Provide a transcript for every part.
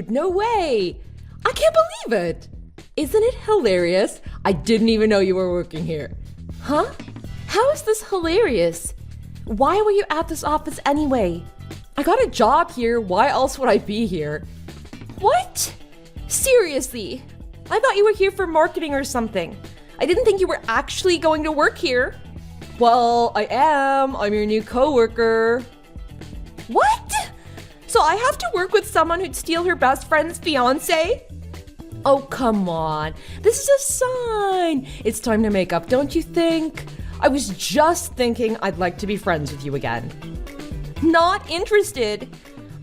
dude, no way. I can't believe it. Isn't it hilarious? I didn't even know you were working here. Huh? How is this hilarious? Why were you at this office anyway? I got a job here, why else would I be here? What? Seriously? I thought you were here for marketing or something. I didn't think you were actually going to work here. Well, I am. I'm your new coworker. What? So I have to work with someone who'd steal her best friend's fiance? Oh, come on. This is a sign. It's time to make up, don't you think? I was just thinking I'd like to be friends with you again. Not interested.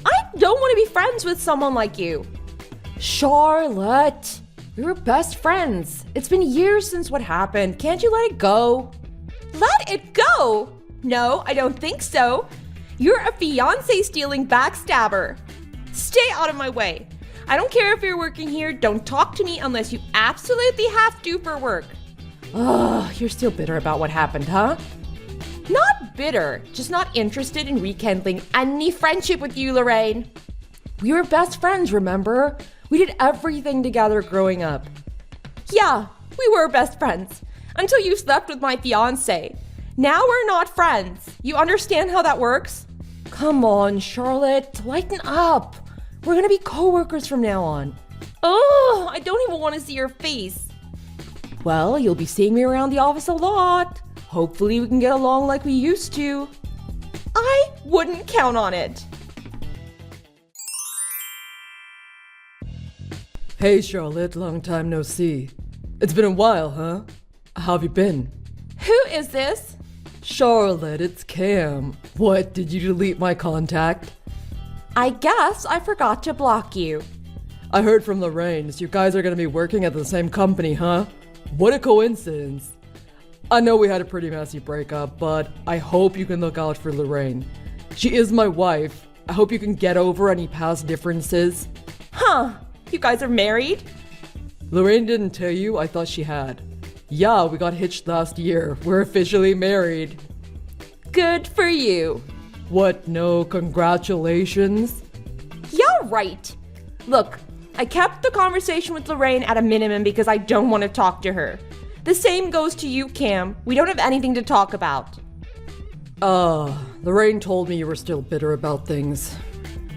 I don't want to be friends with someone like you. Charlotte, we were best friends. It's been years since what happened. Can't you let it go? Let it go? No, I don't think so. You're a fiancé-stealing backstabber. Stay out of my way. I don't care if you're working here. Don't talk to me unless you absolutely have to for work. Ugh, you're still bitter about what happened, huh? Not bitter, just not interested in rekindling any friendship with you, Lorraine. We were best friends, remember? We did everything together growing up. Yeah, we were best friends. Until you slept with my fiancé. Now we're not friends. You understand how that works? Come on, Charlotte, lighten up. We're gonna be coworkers from now on. Oh, I don't even want to see your face. Well, you'll be seeing me around the office a lot. Hopefully we can get along like we used to. I wouldn't count on it. Hey Charlotte, long time no see. It's been a while, huh? How have you been? Who is this? Charlotte, it's Cam. What, did you delete my contact? I guess I forgot to block you. I heard from Lorraine, so you guys are gonna be working at the same company, huh? What a coincidence. I know we had a pretty messy breakup, but I hope you can look out for Lorraine. She is my wife. I hope you can get over any past differences. Huh, you guys are married? Lorraine didn't tell you? I thought she had. Yeah, we got hitched last year. We're officially married. Good for you. What, no congratulations? Yeah, right. Look, I kept the conversation with Lorraine at a minimum because I don't want to talk to her. The same goes to you, Cam. We don't have anything to talk about. Lorraine told me you were still bitter about things.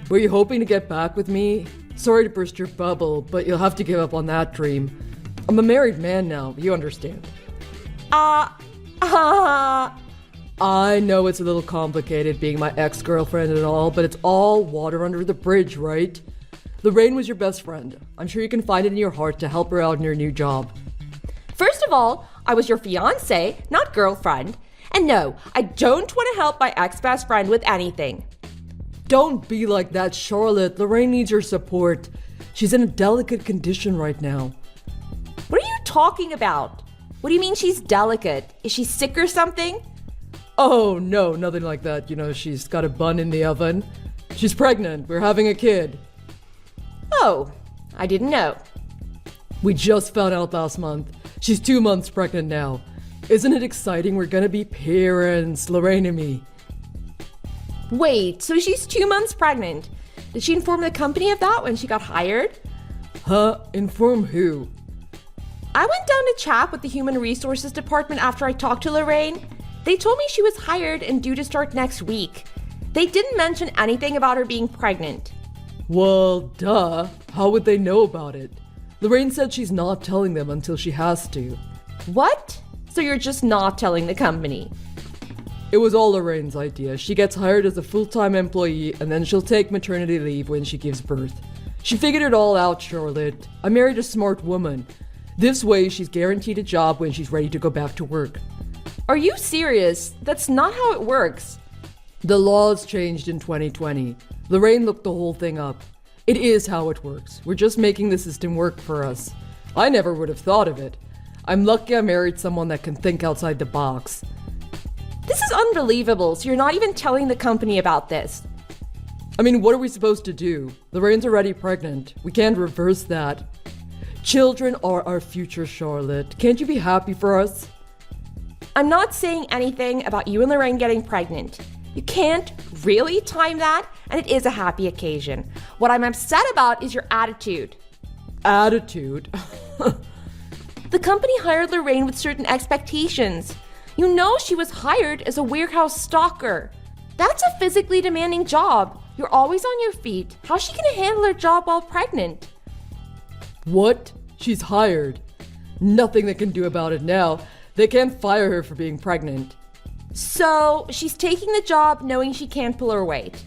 Were you hoping to get back with me? Sorry to burst your bubble, but you'll have to give up on that dream. I'm a married man now, you understand. I know it's a little complicated being my ex-girlfriend and all, but it's all water under the bridge, right? Lorraine was your best friend. I'm sure you can find it in your heart to help her out in her new job. First of all, I was your fiancé, not girlfriend. And no, I don't want to help my ex-best friend with anything. Don't be like that, Charlotte. Lorraine needs your support. She's in a delicate condition right now. What are you talking about? What do you mean she's delicate? Is she sick or something? Oh, no, nothing like that. You know, she's got a bun in the oven. She's pregnant. We're having a kid. Oh, I didn't know. We just found out last month. She's 2 months pregnant now. Isn't it exciting? We're gonna be parents, Lorraine and me. Wait, so she's 2 months pregnant. Did she inform the company of that when she got hired? Huh? Inform who? I went down to chat with the Human Resources Department after I talked to Lorraine. They told me she was hired and due to start next week. They didn't mention anything about her being pregnant. Well, duh. How would they know about it? Lorraine said she's not telling them until she has to. What? So you're just not telling the company? It was all Lorraine's idea. She gets hired as a full-time employee and then she'll take maternity leave when she gives birth. She figured it all out, Charlotte. I married a smart woman. This way, she's guaranteed a job when she's ready to go back to work. Are you serious? That's not how it works. The laws changed in 2020. Lorraine looked the whole thing up. It is how it works. We're just making the system work for us. I never would have thought of it. I'm lucky I married someone that can think outside the box. This is unbelievable, so you're not even telling the company about this. I mean, what are we supposed to do? Lorraine's already pregnant. We can't reverse that. Children are our future, Charlotte. Can't you be happy for us? I'm not saying anything about you and Lorraine getting pregnant. You can't really time that and it is a happy occasion. What I'm upset about is your attitude. Attitude? The company hired Lorraine with certain expectations. You know she was hired as a warehouse stalker. That's a physically demanding job. You're always on your feet. How's she gonna handle her job while pregnant? What? She's hired. Nothing they can do about it now. They can't fire her for being pregnant. So, she's taking the job knowing she can't pull her weight.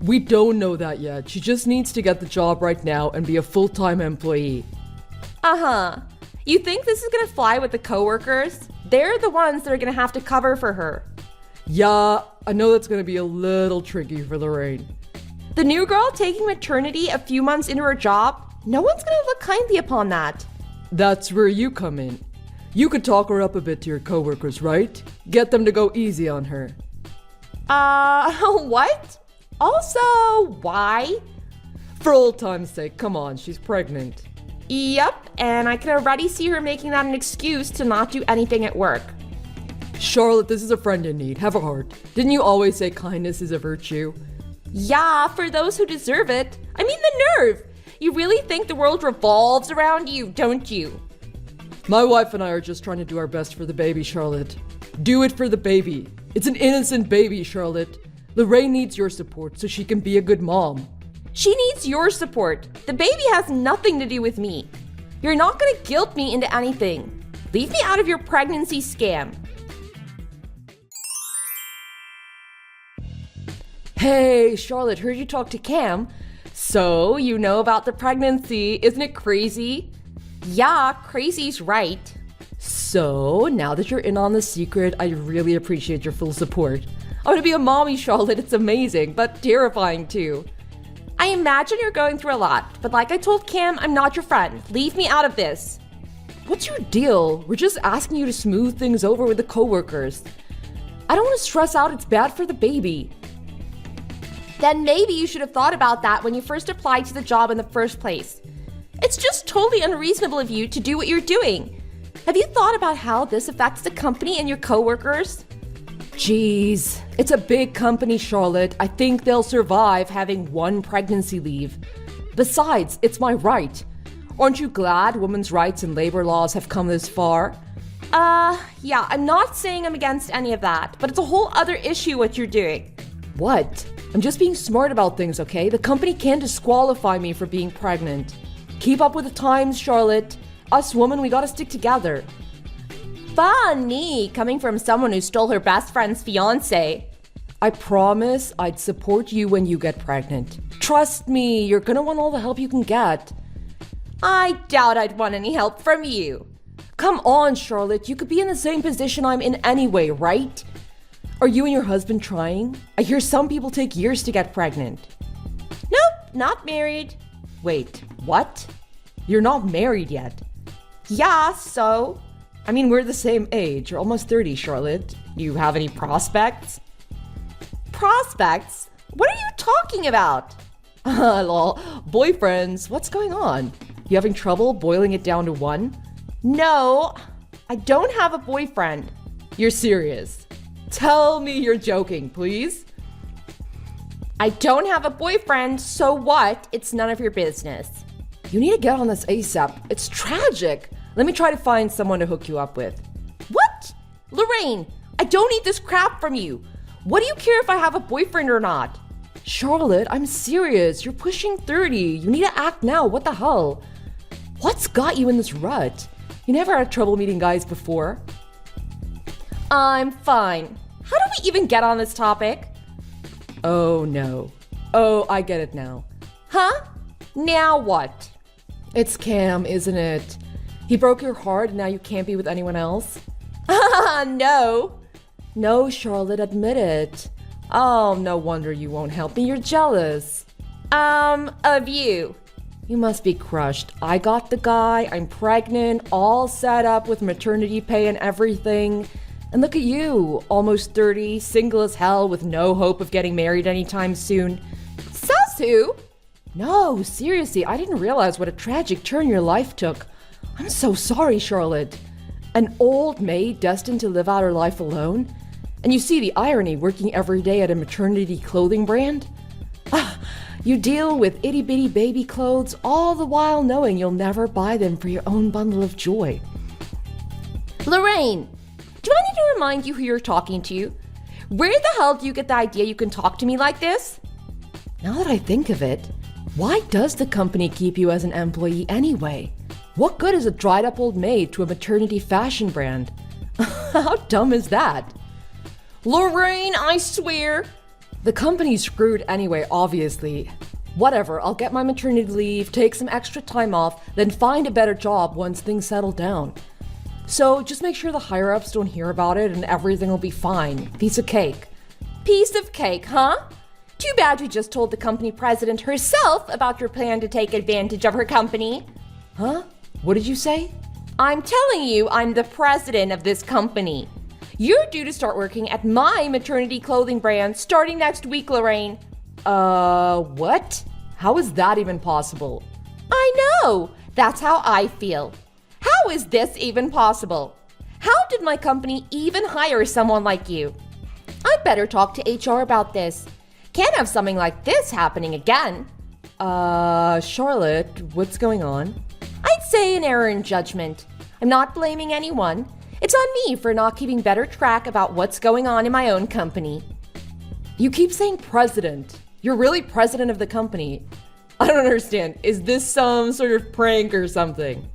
We don't know that yet. She just needs to get the job right now and be a full-time employee. Uh-huh. You think this is gonna fly with the coworkers? They're the ones that are gonna have to cover for her. Yeah, I know that's gonna be a little tricky for Lorraine. The new girl taking maternity a few months into her job, no one's gonna look kindly upon that. That's where you come in. You could talk her up a bit to your coworkers, right? Get them to go easy on her. What? Also, why? For old time's sake, come on, she's pregnant. Yep, and I can already see her making that an excuse to not do anything at work. Charlotte, this is a friend in need. Have a heart. Didn't you always say kindness is a virtue? Yeah, for those who deserve it. I mean, the nerve! You really think the world revolves around you, don't you? My wife and I are just trying to do our best for the baby, Charlotte. Do it for the baby. It's an innocent baby, Charlotte. Lorraine needs your support so she can be a good mom. She needs your support. The baby has nothing to do with me. You're not gonna guilt me into anything. Leave me out of your pregnancy scam. Hey, Charlotte, heard you talk to Cam. So, you know about the pregnancy. Isn't it crazy? Yeah, crazy's right. So, now that you're in on the secret, I really appreciate your full support. I want to be a mommy, Charlotte. It's amazing, but terrifying too. I imagine you're going through a lot, but like I told Cam, I'm not your friend. Leave me out of this. What's your deal? We're just asking you to smooth things over with the coworkers. I don't want to stress out. It's bad for the baby. Then maybe you should have thought about that when you first applied to the job in the first place. It's just totally unreasonable of you to do what you're doing. Have you thought about how this affects the company and your coworkers? Jeez, it's a big company, Charlotte. I think they'll survive having one pregnancy leave. Besides, it's my right. Aren't you glad women's rights and labor laws have come this far? Yeah, I'm not saying I'm against any of that, but it's a whole other issue what you're doing. What? I'm just being smart about things, okay? The company can't disqualify me for being pregnant. Keep up with the times, Charlotte. Us women, we gotta stick together. Funny, coming from someone who stole her best friend's fiance. I promise I'd support you when you get pregnant. Trust me, you're gonna want all the help you can get. I doubt I'd want any help from you. Come on, Charlotte, you could be in the same position I'm in anyway, right? Are you and your husband trying? I hear some people take years to get pregnant. Nope, not married. Wait, what? You're not married yet? Yeah, so? I mean, we're the same age. You're almost 30, Charlotte. You have any prospects? Prospects? What are you talking about? Lol. Boyfriends, what's going on? You having trouble boiling it down to one? No, I don't have a boyfriend. You're serious? Tell me you're joking, please. I don't have a boyfriend, so what? It's none of your business. You need to get on this ASAP. It's tragic. Let me try to find someone to hook you up with. What? Lorraine, I don't need this crap from you. What do you care if I have a boyfriend or not? Charlotte, I'm serious. You're pushing 30. You need to act now. What the hell? What's got you in this rut? You never had trouble meeting guys before. I'm fine. How do we even get on this topic? Oh, no. Oh, I get it now. Huh? Now what? It's Cam, isn't it? He broke your heart and now you can't be with anyone else? No. No, Charlotte, admit it. Oh, no wonder you won't help me. You're jealous. Of you. You must be crushed. I got the guy, I'm pregnant, all set up with maternity pay and everything. And look at you, almost 30, single as hell with no hope of getting married anytime soon. Says who? No, seriously, I didn't realize what a tragic turn your life took. I'm so sorry, Charlotte. An old maid destined to live out her life alone? And you see the irony working every day at a maternity clothing brand? You deal with itty-bitty baby clothes, all the while knowing you'll never buy them for your own bundle of joy. Lorraine, do I need to remind you who you're talking to? Where the hell do you get the idea you can talk to me like this? Now that I think of it, why does the company keep you as an employee anyway? What good is a dried-up old maid to a maternity fashion brand? How dumb is that? Lorraine, I swear. The company's screwed anyway, obviously. Whatever, I'll get my maternity leave, take some extra time off, then find a better job once things settle down. So just make sure the higher-ups don't hear about it and everything will be fine. Piece of cake. Piece of cake, huh? Too bad you just told the company president herself about your plan to take advantage of her company. Huh? What did you say? I'm telling you, I'm the president of this company. You're due to start working at my maternity clothing brand starting next week, Lorraine. What? How is that even possible? I know! That's how I feel. How is this even possible? How did my company even hire someone like you? I'd better talk to HR about this. Can't have something like this happening again. Charlotte, what's going on? I'd say an error in judgment. I'm not blaming anyone. It's on me for not keeping better track about what's going on in my own company. You keep saying president. You're really president of the company. I don't understand. Is this some sort of prank or something?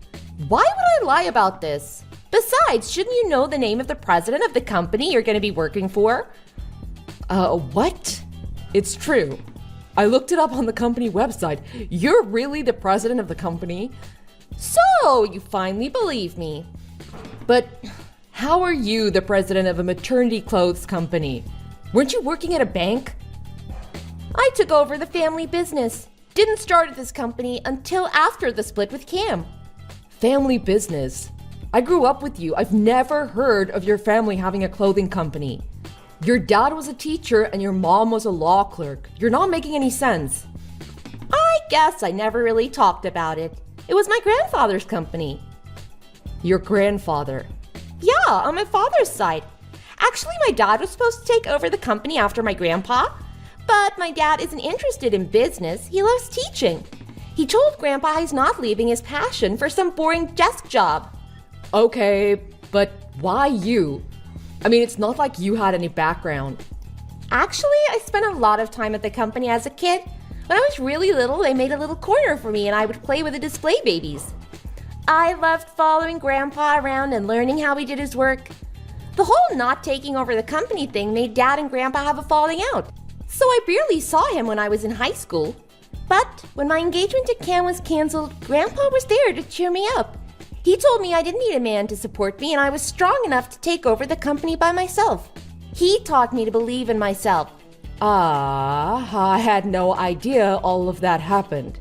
Why would I lie about this? Besides, shouldn't you know the name of the president of the company you're going to be working for? What? It's true. I looked it up on the company website. You're really the president of the company? So, you finally believe me. But how are you the president of a maternity clothes company? Weren't you working at a bank? I took over the family business. Didn't start at this company until after the split with Cam. Family business? I grew up with you. I've never heard of your family having a clothing company. Your dad was a teacher and your mom was a law clerk. You're not making any sense. I guess I never really talked about it. It was my grandfather's company. Your grandfather? Yeah, on my father's side. Actually, my dad was supposed to take over the company after my grandpa, but my dad isn't interested in business. He loves teaching. He told Grandpa he's not leaving his passion for some boring desk job. Okay, but why you? I mean, it's not like you had any background. Actually, I spent a lot of time at the company as a kid. When I was really little, they made a little corner for me and I would play with the display babies. I loved following Grandpa around and learning how he did his work. The whole not taking over the company thing made Dad and Grandpa have a falling out. So I barely saw him when I was in high school. But when my engagement to Cam was canceled, Grandpa was there to cheer me up. He told me I didn't need a man to support me and I was strong enough to take over the company by myself. He taught me to believe in myself. I had no idea all of that happened.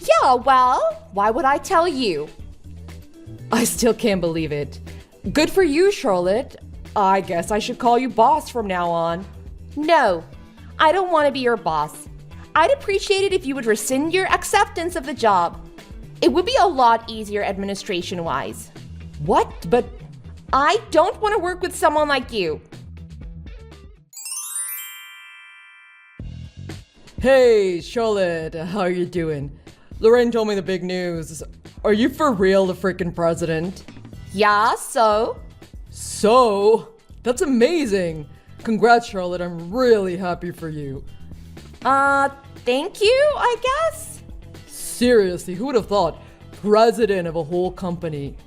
Yeah, well, why would I tell you? I still can't believe it. Good for you, Charlotte. I guess I should call you boss from now on. No, I don't want to be your boss. I'd appreciate it if you would rescind your acceptance of the job. It would be a lot easier administration-wise. What? But I don't want to work with someone like you. Hey, Charlotte, how are you doing? Lorraine told me the big news. Are you for real the freaking president? Yeah, so? So? That's amazing. Congrats, Charlotte. I'm really happy for you. Thank you, I guess? Seriously, who would have thought? President of a whole company.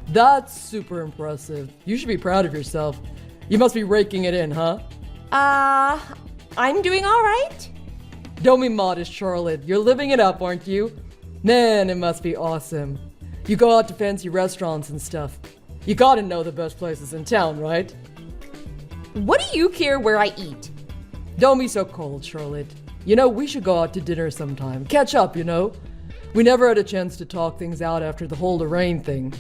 That's super impressive. You should be proud of yourself. You must be raking it in, huh? I'm doing all right. Don't be modest, Charlotte. You're living it up, aren't you? Man, it must be awesome. You go out to fancy restaurants and stuff. You gotta know the best places in town, right? What do you care where I eat? Don't be so cold, Charlotte. You know, we should go out to dinner sometime. Catch up, you know? We never had a chance to talk things out after the whole Lorraine thing.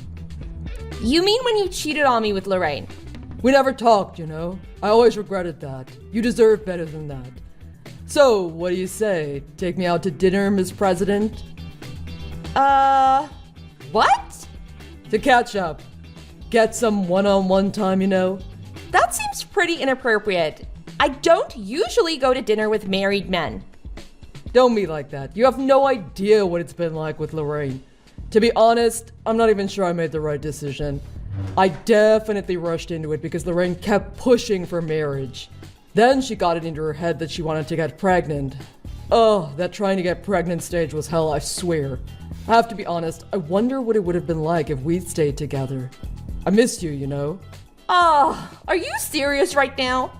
You mean when you cheated on me with Lorraine? We never talked, you know? I always regretted that. You deserve better than that. So, what do you say? Take me out to dinner, Miss President? What? To catch up. Get some one-on-one time, you know? That seems pretty inappropriate. I don't usually go to dinner with married men. Don't be like that. You have no idea what it's been like with Lorraine. To be honest, I'm not even sure I made the right decision. I definitely rushed into it because Lorraine kept pushing for marriage. Then she got it into her head that she wanted to get pregnant. Oh, that trying to get pregnant stage was hell, I swear. I have to be honest, I wonder what it would have been like if we'd stayed together. I missed you, you know? Are you serious right now?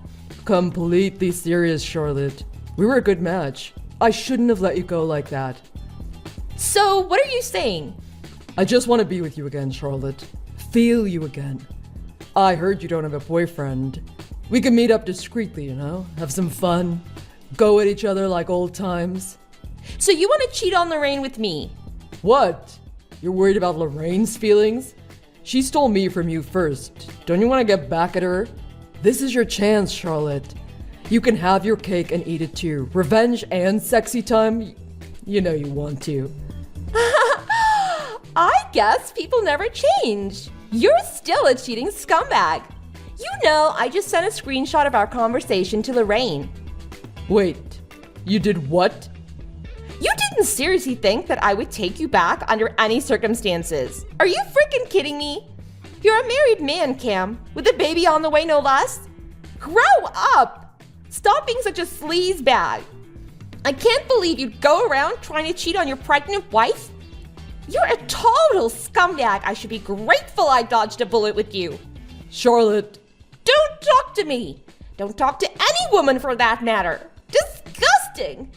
Completely serious, Charlotte. We were a good match. I shouldn't have let you go like that. So, what are you saying? I just want to be with you again, Charlotte. Feel you again. I heard you don't have a boyfriend. We can meet up discreetly, you know? Have some fun. Go at each other like old times. So you want to cheat on Lorraine with me? What? You're worried about Lorraine's feelings? She stole me from you first. Don't you want to get back at her? This is your chance, Charlotte. You can have your cake and eat it too. Revenge and sexy time? You know you want to. I guess people never change. You're still a cheating scumbag. You know, I just sent a screenshot of our conversation to Lorraine. Wait, you did what? You didn't seriously think that I would take you back under any circumstances. Are you freaking kidding me? You're a married man, Cam, with a baby on the way, no less. Grow up! Stop being such a sleaze bag. I can't believe you'd go around trying to cheat on your pregnant wife. You're a total scumbag. I should be grateful I dodged a bullet with you. Charlotte. Don't talk to me. Don't talk to any woman for that matter. Disgusting.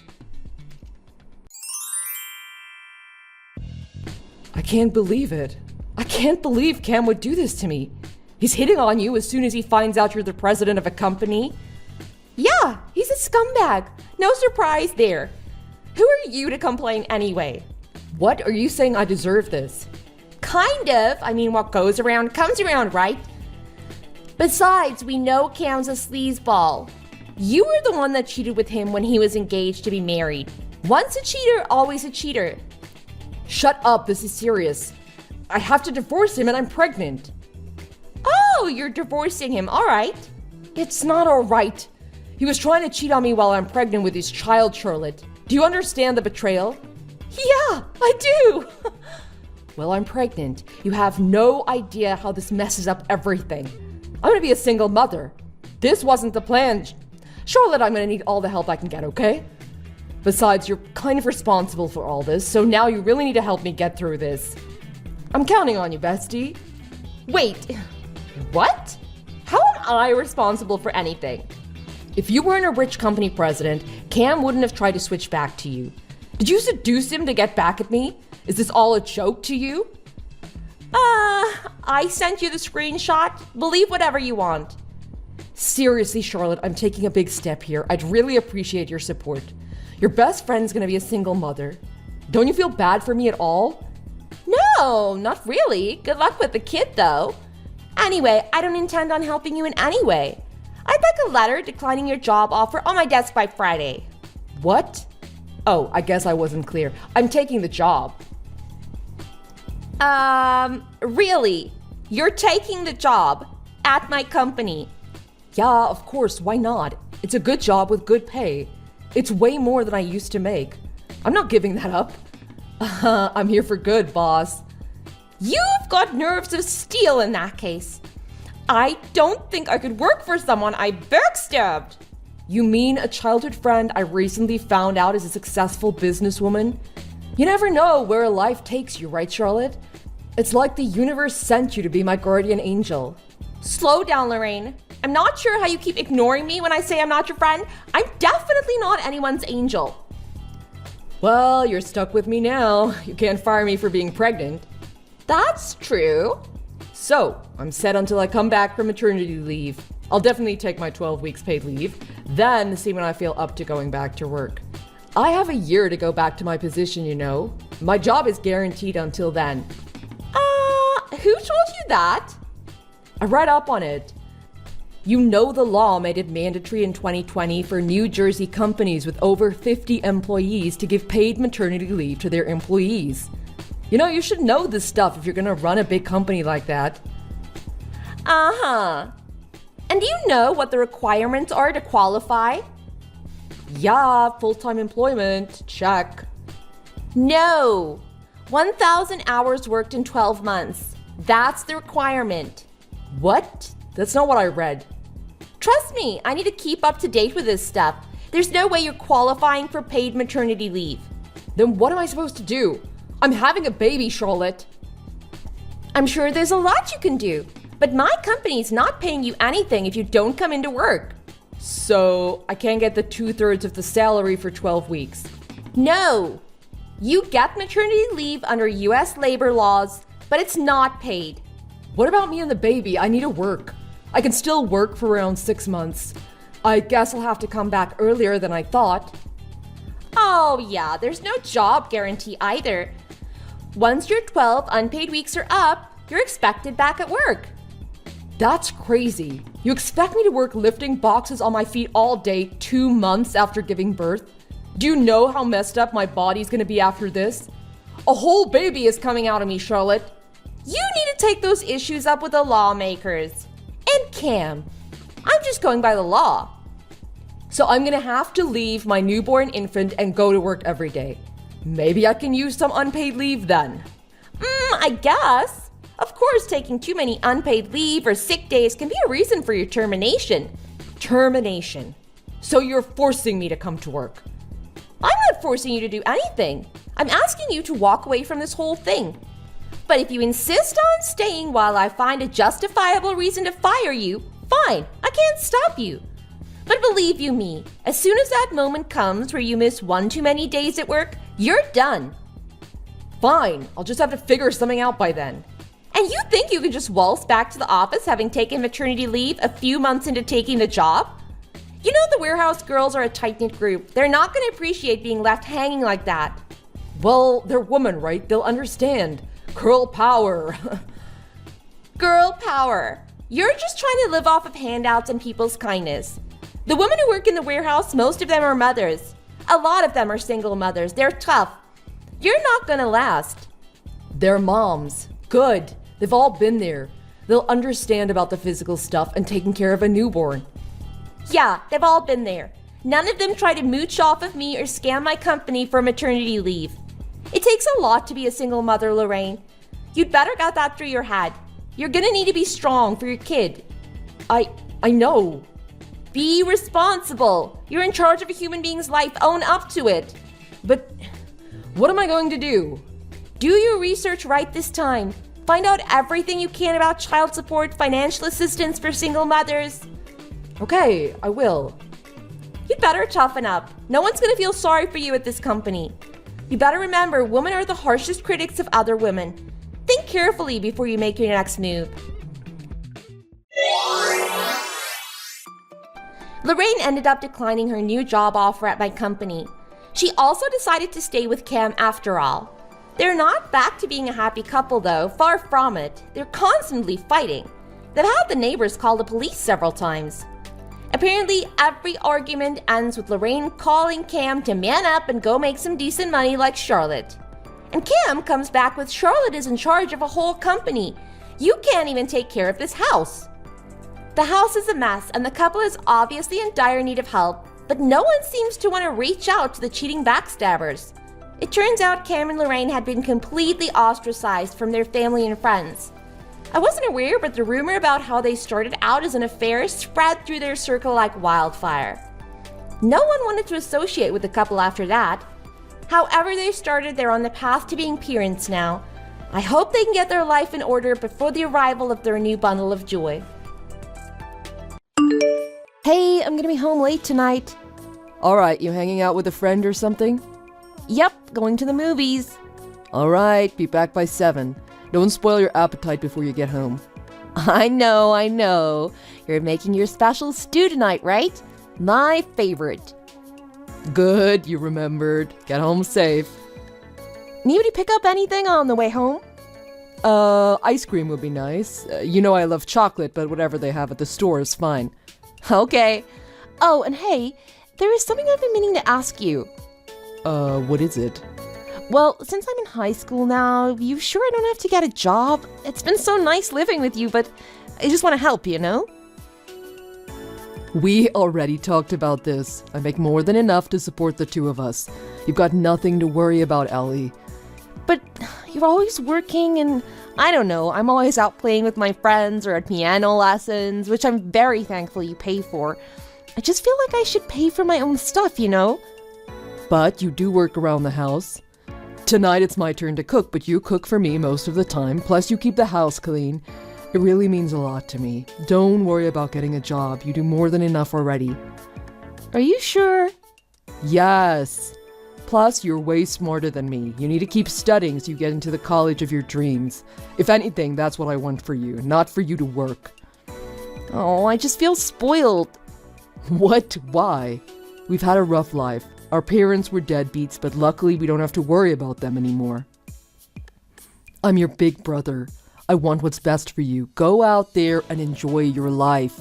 I can't believe it. I can't believe Cam would do this to me. He's hitting on you as soon as he finds out you're the president of a company. Yeah, he's a scumbag. No surprise there. Who are you to complain anyway? What? Are you saying I deserve this? Kind of. I mean, what goes around comes around, right? Besides, we know Cam's a sleazeball. You were the one that cheated with him when he was engaged to be married. Once a cheater, always a cheater. Shut up, this is serious. I have to divorce him and I'm pregnant. Oh, you're divorcing him, all right. It's not all right. He was trying to cheat on me while I'm pregnant with his child, Charlotte. Do you understand the betrayal? Yeah, I do. Well, I'm pregnant. You have no idea how this messes up everything. I'm gonna be a single mother. This wasn't the plan. Charlotte, I'm gonna need all the help I can get, okay? Besides, you're kind of responsible for all this, so now you really need to help me get through this. I'm counting on you, bestie. Wait, what? How am I responsible for anything? If you weren't a rich company president, Cam wouldn't have tried to switch back to you. Did you seduce him to get back at me? Is this all a joke to you? I sent you the screenshot. Believe whatever you want. Seriously, Charlotte, I'm taking a big step here. I'd really appreciate your support. Your best friend's gonna be a single mother. Don't you feel bad for me at all? No, not really. Good luck with the kid, though. Anyway, I don't intend on helping you in any way. I'd like a letter declining your job offer on my desk by Friday. What? Oh, I guess I wasn't clear. I'm taking the job. Really? You're taking the job at my company? Yeah, of course, why not? It's a good job with good pay. It's way more than I used to make. I'm not giving that up. I'm here for good, boss. You've got nerves of steel in that case. I don't think I could work for someone I backstabbed. You mean a childhood friend I recently found out is a successful businesswoman? You never know where life takes you, right, Charlotte? It's like the universe sent you to be my guardian angel. Slow down, Lorraine. I'm not sure how you keep ignoring me when I say I'm not your friend. I'm definitely not anyone's angel. Well, you're stuck with me now. You can't fire me for being pregnant. That's true. So, I'm set until I come back from maternity leave. I'll definitely take my 12 weeks paid leave, then see when I feel up to going back to work. I have a year to go back to my position, you know. My job is guaranteed until then. Who told you that? I read up on it. You know the law made it mandatory in 2020 for New Jersey companies with over 50 employees to give paid maternity leave to their employees. You know, you should know this stuff if you're gonna run a big company like that. And do you know what the requirements are to qualify? Yeah, full-time employment. Check. No. 1,000 hours worked in 12 months. That's the requirement. What? That's not what I read. Trust me, I need to keep up to date with this stuff. There's no way you're qualifying for paid maternity leave. Then what am I supposed to do? I'm having a baby, Charlotte. I'm sure there's a lot you can do, but my company's not paying you anything if you don't come into work. So I can't get the 2/3 of the salary for 12 weeks. No. You get maternity leave under US labor laws, but it's not paid. What about me and the baby? I need to work. I can still work for around 6 months. I guess I'll have to come back earlier than I thought. Oh yeah, there's no job guarantee either. Once your 12 unpaid weeks are up, you're expected back at work. That's crazy. You expect me to work lifting boxes on my feet all day 2 months after giving birth? Do you know how messed up my body's gonna be after this? A whole baby is coming out of me, Charlotte. You need to take those issues up with the lawmakers. And Cam, I'm just going by the law. So I'm gonna have to leave my newborn infant and go to work every day. Maybe I can use some unpaid leave then. I guess. Of course, taking too many unpaid leave or sick days can be a reason for your termination. Termination. So you're forcing me to come to work. I'm not forcing you to do anything. I'm asking you to walk away from this whole thing. But if you insist on staying while I find a justifiable reason to fire you, fine, I can't stop you. But believe you me, as soon as that moment comes where you miss one too many days at work, you're done. Fine, I'll just have to figure something out by then. And you think you can just waltz back to the office having taken maternity leave a few months into taking the job? You know the warehouse girls are a tight-knit group. They're not going to appreciate being left hanging like that. Well, they're women, right? They'll understand. Girl power. Girl power. You're just trying to live off of handouts and people's kindness. The women who work in the warehouse, most of them are mothers. A lot of them are single mothers. They're tough. You're not gonna last. They're moms. Good. They've all been there. They'll understand about the physical stuff and taking care of a newborn. Yeah, they've all been there. None of them try to mooch off of me or scam my company for maternity leave. It takes a lot to be a single mother, Lorraine. You'd better get that through your head. You're gonna need to be strong for your kid. I know. Be responsible. You're in charge of a human being's life. Own up to it. But what am I going to do? Do your research right this time. Find out everything you can about child support, financial assistance for single mothers. Okay, I will. You'd better toughen up. No one's gonna feel sorry for you at this company. You better remember, women are the harshest critics of other women. Think carefully before you make your next move. Lorraine ended up declining her new job offer at my company. She also decided to stay with Cam after all. They're not back to being a happy couple though, far from it. They're constantly fighting. They've had the neighbors call the police several times. Apparently, every argument ends with Lorraine calling Cam to man up and go make some decent money like Charlotte. And Cam comes back with Charlotte is in charge of a whole company. You can't even take care of this house. The house is a mess and the couple is obviously in dire need of help, but no one seems to want to reach out to the cheating backstabbers. It turns out Cam and Lorraine had been completely ostracized from their family and friends. I wasn't aware, but the rumor about how they started out as an affair spread through their circle like wildfire. No one wanted to associate with the couple after that. However they started, they're on the path to being parents now. I hope they can get their life in order before the arrival of their new bundle of joy. Hey, I'm gonna be home late tonight. Alright, you hanging out with a friend or something? Yep, going to the movies. Alright, be back by 7. Don't spoil your appetite before you get home. I know. You're making your special stew tonight, right? My favorite. Good, you remembered. Get home safe. Need to pick up anything on the way home? Ice cream would be nice. You know I love chocolate, but whatever they have at the store is fine. Okay. Oh, and hey, there is something I've been meaning to ask you. What is it? Well, since I'm in high school now, you sure I don't have to get a job? It's been so nice living with you, but I just want to help, you know? We already talked about this. I make more than enough to support the two of us. You've got nothing to worry about, Ellie. But you're always working and, I don't know, I'm always out playing with my friends or at piano lessons, which I'm very thankful you pay for. I just feel like I should pay for my own stuff, you know? But you do work around the house. Tonight it's my turn to cook, but you cook for me most of the time, plus you keep the house clean. It really means a lot to me. Don't worry about getting a job. You do more than enough already. Are you sure? Yes. Plus, you're way smarter than me. You need to keep studying so you get into the college of your dreams. If anything, that's what I want for you, not for you to work. Oh, I just feel spoiled. What? Why? We've had a rough life. Our parents were deadbeats, but luckily we don't have to worry about them anymore. I'm your big brother. I want what's best for you. Go out there and enjoy your life.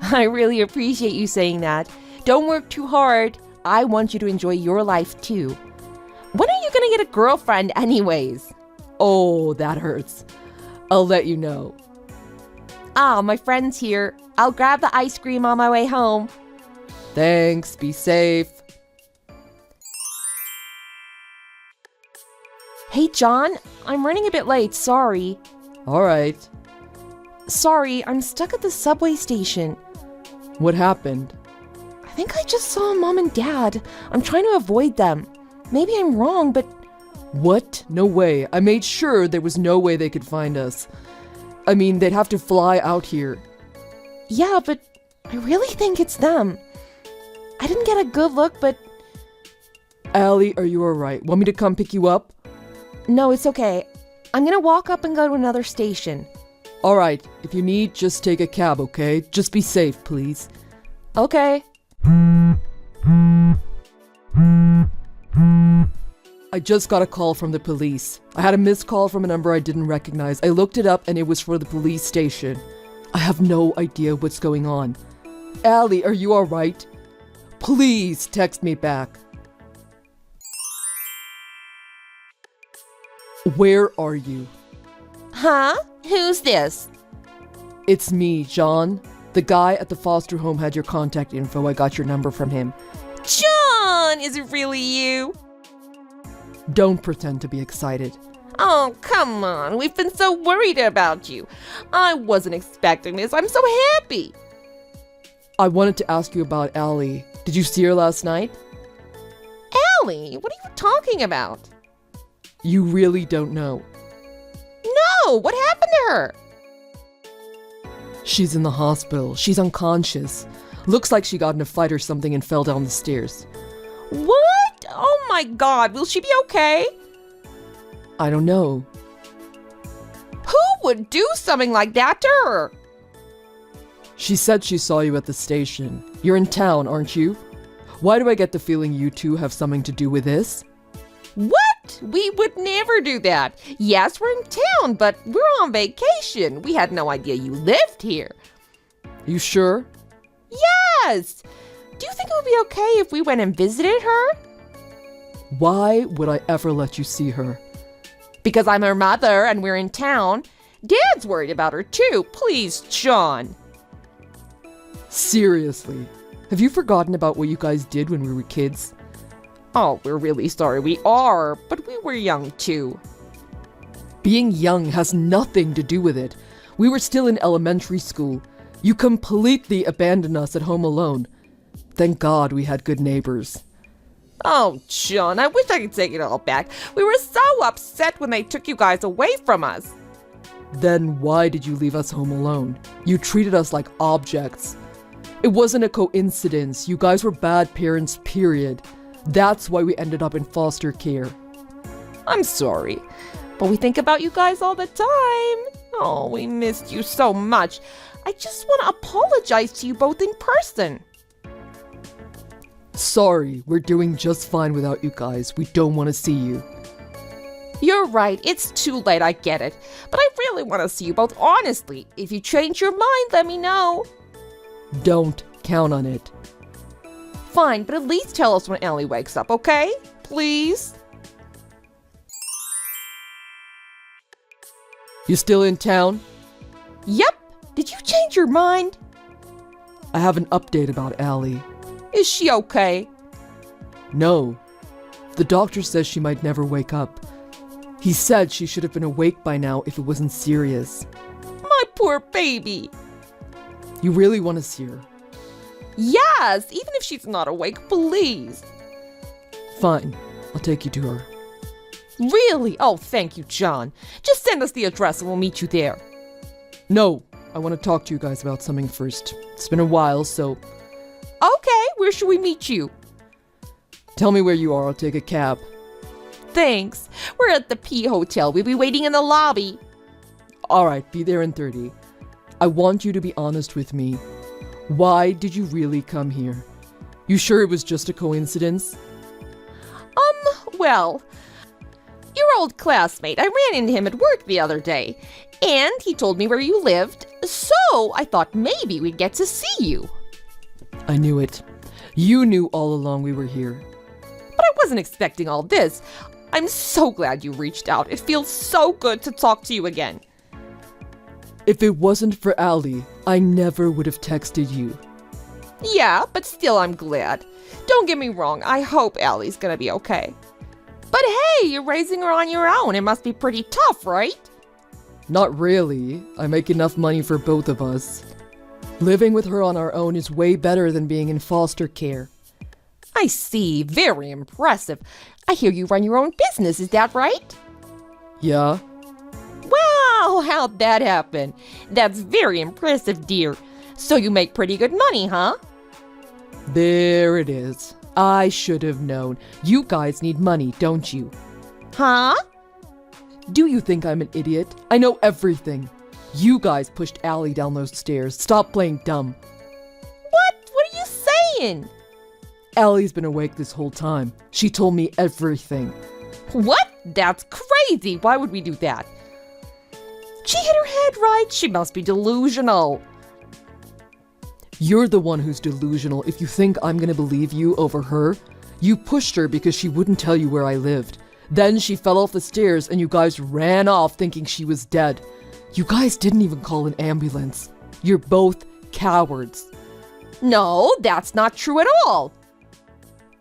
I really appreciate you saying that. Don't work too hard. I want you to enjoy your life too. When are you gonna get a girlfriend anyways? Oh, that hurts. I'll let you know. Ah, my friend's here. I'll grab the ice cream on my way home. Thanks. Be safe. Hey, John. I'm running a bit late. Sorry. All right. Sorry, I'm stuck at the subway station. What happened? I think I just saw Mom and Dad. I'm trying to avoid them. Maybe I'm wrong, but... What? No way. I made sure there was no way they could find us. I mean, they'd have to fly out here. Yeah, but I really think it's them. I didn't get a good look, but... Allie, are you alright? Want me to come pick you up? No, it's okay. I'm gonna walk up and go to another station. Alright, if you need, just take a cab, okay? Just be safe, please. Okay. I just got a call from the police. I had a missed call from a number I didn't recognize. I looked it up and it was for the police station. I have no idea what's going on. Allie, are you alright? Please text me back. Where are you? Huh? Who's this? It's me, John. The guy at the foster home had your contact info. I got your number from him. John! Is it really you? Don't pretend to be excited. Oh, come on. We've been so worried about you. I wasn't expecting this. I'm so happy. I wanted to ask you about Allie. Did you see her last night? Allie? What are you talking about? You really don't know. No! What happened to her? She's in the hospital. She's unconscious. Looks like she got in a fight or something and fell down the stairs. What? Oh my god. Will she be okay? I don't know. Who would do something like that to her? She said she saw you at the station. You're in town, aren't you? Why do I get the feeling you two have something to do with this? What? We would never do that. Yes, we're in town, but we're on vacation. We had no idea you lived here. You sure? Yes! Do you think it would be okay if we went and visited her? Why would I ever let you see her? Because I'm her mother and we're in town. Dad's worried about her too. Please, John. Seriously, have you forgotten about what you guys did when we were kids? Oh, we're really sorry we are, but we were young too. Being young has nothing to do with it. We were still in elementary school. You completely abandoned us at home alone. Thank God we had good neighbors. Oh, John, I wish I could take it all back. We were so upset when they took you guys away from us. Then why did you leave us home alone? You treated us like objects. It wasn't a coincidence. You guys were bad parents, period. That's why we ended up in foster care. I'm sorry, but we think about you guys all the time. Oh, we missed you so much. I just want to apologize to you both in person. Sorry, we're doing just fine without you guys. We don't want to see you. You're right, it's too late, I get it. But I really want to see you both, honestly. If you change your mind, let me know. Don't count on it. Fine, but at least tell us when Ellie wakes up, okay? Please? You still in town? Yep. Did you change your mind? I have an update about Allie. Is she okay? No. The doctor says she might never wake up. He said she should have been awake by now if it wasn't serious. My poor baby. You really want to see her? Yes, even if she's not awake, please. Fine. I'll take you to her. Really? Oh, thank you, John. Just send us the address and we'll meet you there. No, I want to talk to you guys about something first. It's been a while, so... Okay, where should we meet you? Tell me where you are, I'll take a cab. Thanks. We're at the P Hotel. We'll be waiting in the lobby. Alright, be there in 30. I want you to be honest with me. Why did you really come here? You sure it was just a coincidence? Well, your old classmate. I ran into him at work the other day, and he told me where you lived, so I thought maybe we'd get to see you. I knew it. You knew all along we were here. But I wasn't expecting all this. I'm so glad you reached out. It feels so good to talk to you again. If it wasn't for Allie, I never would have texted you. Yeah, but still I'm glad. Don't get me wrong, I hope Allie's gonna be okay. But hey, you're raising her on your own. It must be pretty tough, right? Not really. I make enough money for both of us. Living with her on our own is way better than being in foster care. I see. Very impressive. I hear you run your own business, is that right? Yeah? Wow, how'd that happen? That's very impressive, dear. So you make pretty good money, huh? There it is. I should have known. You guys need money, don't you? Huh? Do you think I'm an idiot? I know everything. You guys pushed Allie down those stairs. Stop playing dumb. What? What are you saying? Allie's been awake this whole time. She told me everything. What? That's crazy. Why would we do that? She hit her head, right? She must be delusional. You're the one who's delusional if you think I'm gonna believe you over her. You pushed her because she wouldn't tell you where I lived. Then she fell off the stairs and you guys ran off thinking she was dead. You guys didn't even call an ambulance. You're both cowards. No, that's not true at all.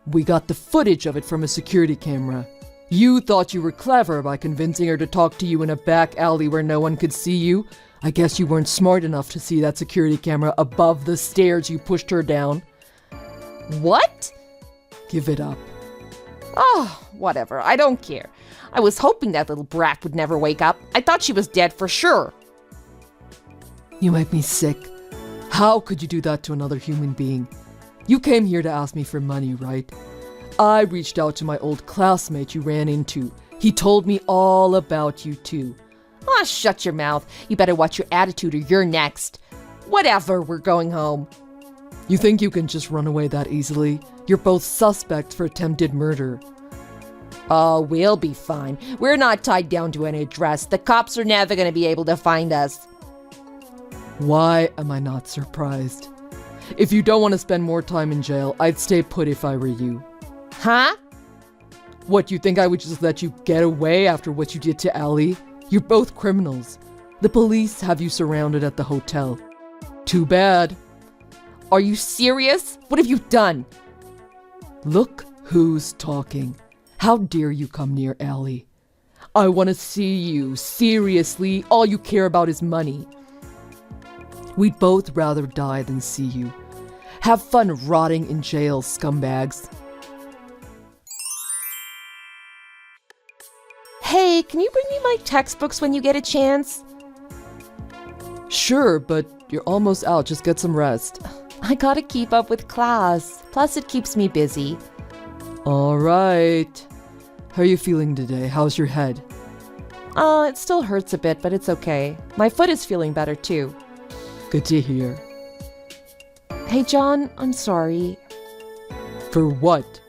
We got the footage of it from a security camera. You thought you were clever by convincing her to talk to you in a back alley where no one could see you. I guess you weren't smart enough to see that security camera above the stairs you pushed her down. What? Give it up. Oh, whatever. I don't care. I was hoping that little brat would never wake up. I thought she was dead for sure. You make me sick. How could you do that to another human being? You came here to ask me for money, right? I reached out to my old classmate you ran into. He told me all about you too. Ah, shut your mouth. You better watch your attitude or you're next. Whatever, we're going home. You think you can just run away that easily? You're both suspects for attempted murder. Oh, we'll be fine. We're not tied down to any address. The cops are never going to be able to find us. Why am I not surprised? If you don't want to spend more time in jail, I'd stay put if I were you. Huh? What, you think I would just let you get away after what you did to Allie? You're both criminals. The police have you surrounded at the hotel. Too bad. Are you serious? What have you done? Look who's talking. How dare you come near Allie? I want to see you. Seriously, all you care about is money. We'd both rather die than see you. Have fun rotting in jail, scumbags. Hey, can you bring me my textbooks when you get a chance? Sure, but you're almost out. Just get some rest. I gotta keep up with class. Plus, it keeps me busy. All right. How are you feeling today? How's your head? It still hurts a bit, but it's okay. My foot is feeling better, too. Good to hear. Hey, John, I'm sorry. For what?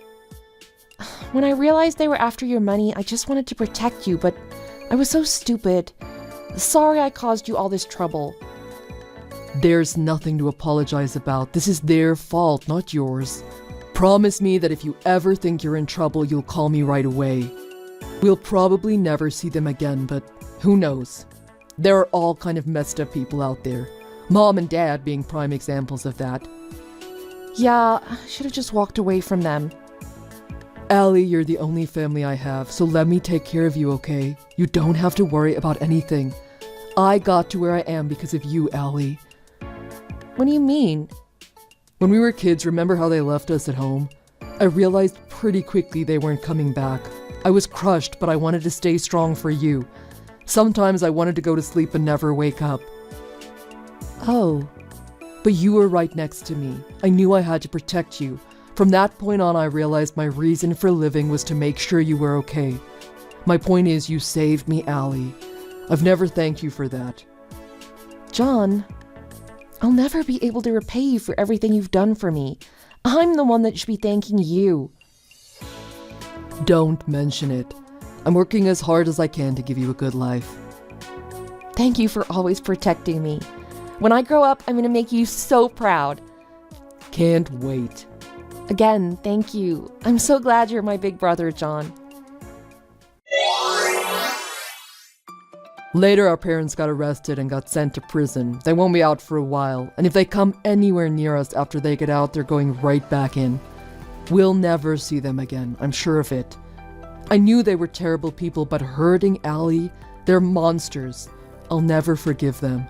When I realized they were after your money, I just wanted to protect you, but I was so stupid. Sorry I caused you all this trouble. There's nothing to apologize about. This is their fault, not yours. Promise me that if you ever think you're in trouble, you'll call me right away. We'll probably never see them again, but who knows? There are all kind of messed up people out there. Mom and Dad being prime examples of that. Yeah, I should have just walked away from them. Allie, you're the only family I have, so let me take care of you, okay? You don't have to worry about anything. I got to where I am because of you, Allie. What do you mean? When we were kids, remember how they left us at home? I realized pretty quickly they weren't coming back. I was crushed, but I wanted to stay strong for you. Sometimes I wanted to go to sleep and never wake up. Oh. But you were right next to me. I knew I had to protect you. From that point on, I realized my reason for living was to make sure you were okay. My point is, you saved me, Allie. I've never thanked you for that. John, I'll never be able to repay you for everything you've done for me. I'm the one that should be thanking you. Don't mention it. I'm working as hard as I can to give you a good life. Thank you for always protecting me. When I grow up, I'm going to make you so proud. Can't wait. Again, thank you. I'm so glad you're my big brother, John. Later, our parents got arrested and got sent to prison. They won't be out for a while, and if they come anywhere near us after they get out, they're going right back in. We'll never see them again, I'm sure of it. I knew they were terrible people, but hurting Allie, they're monsters. I'll never forgive them.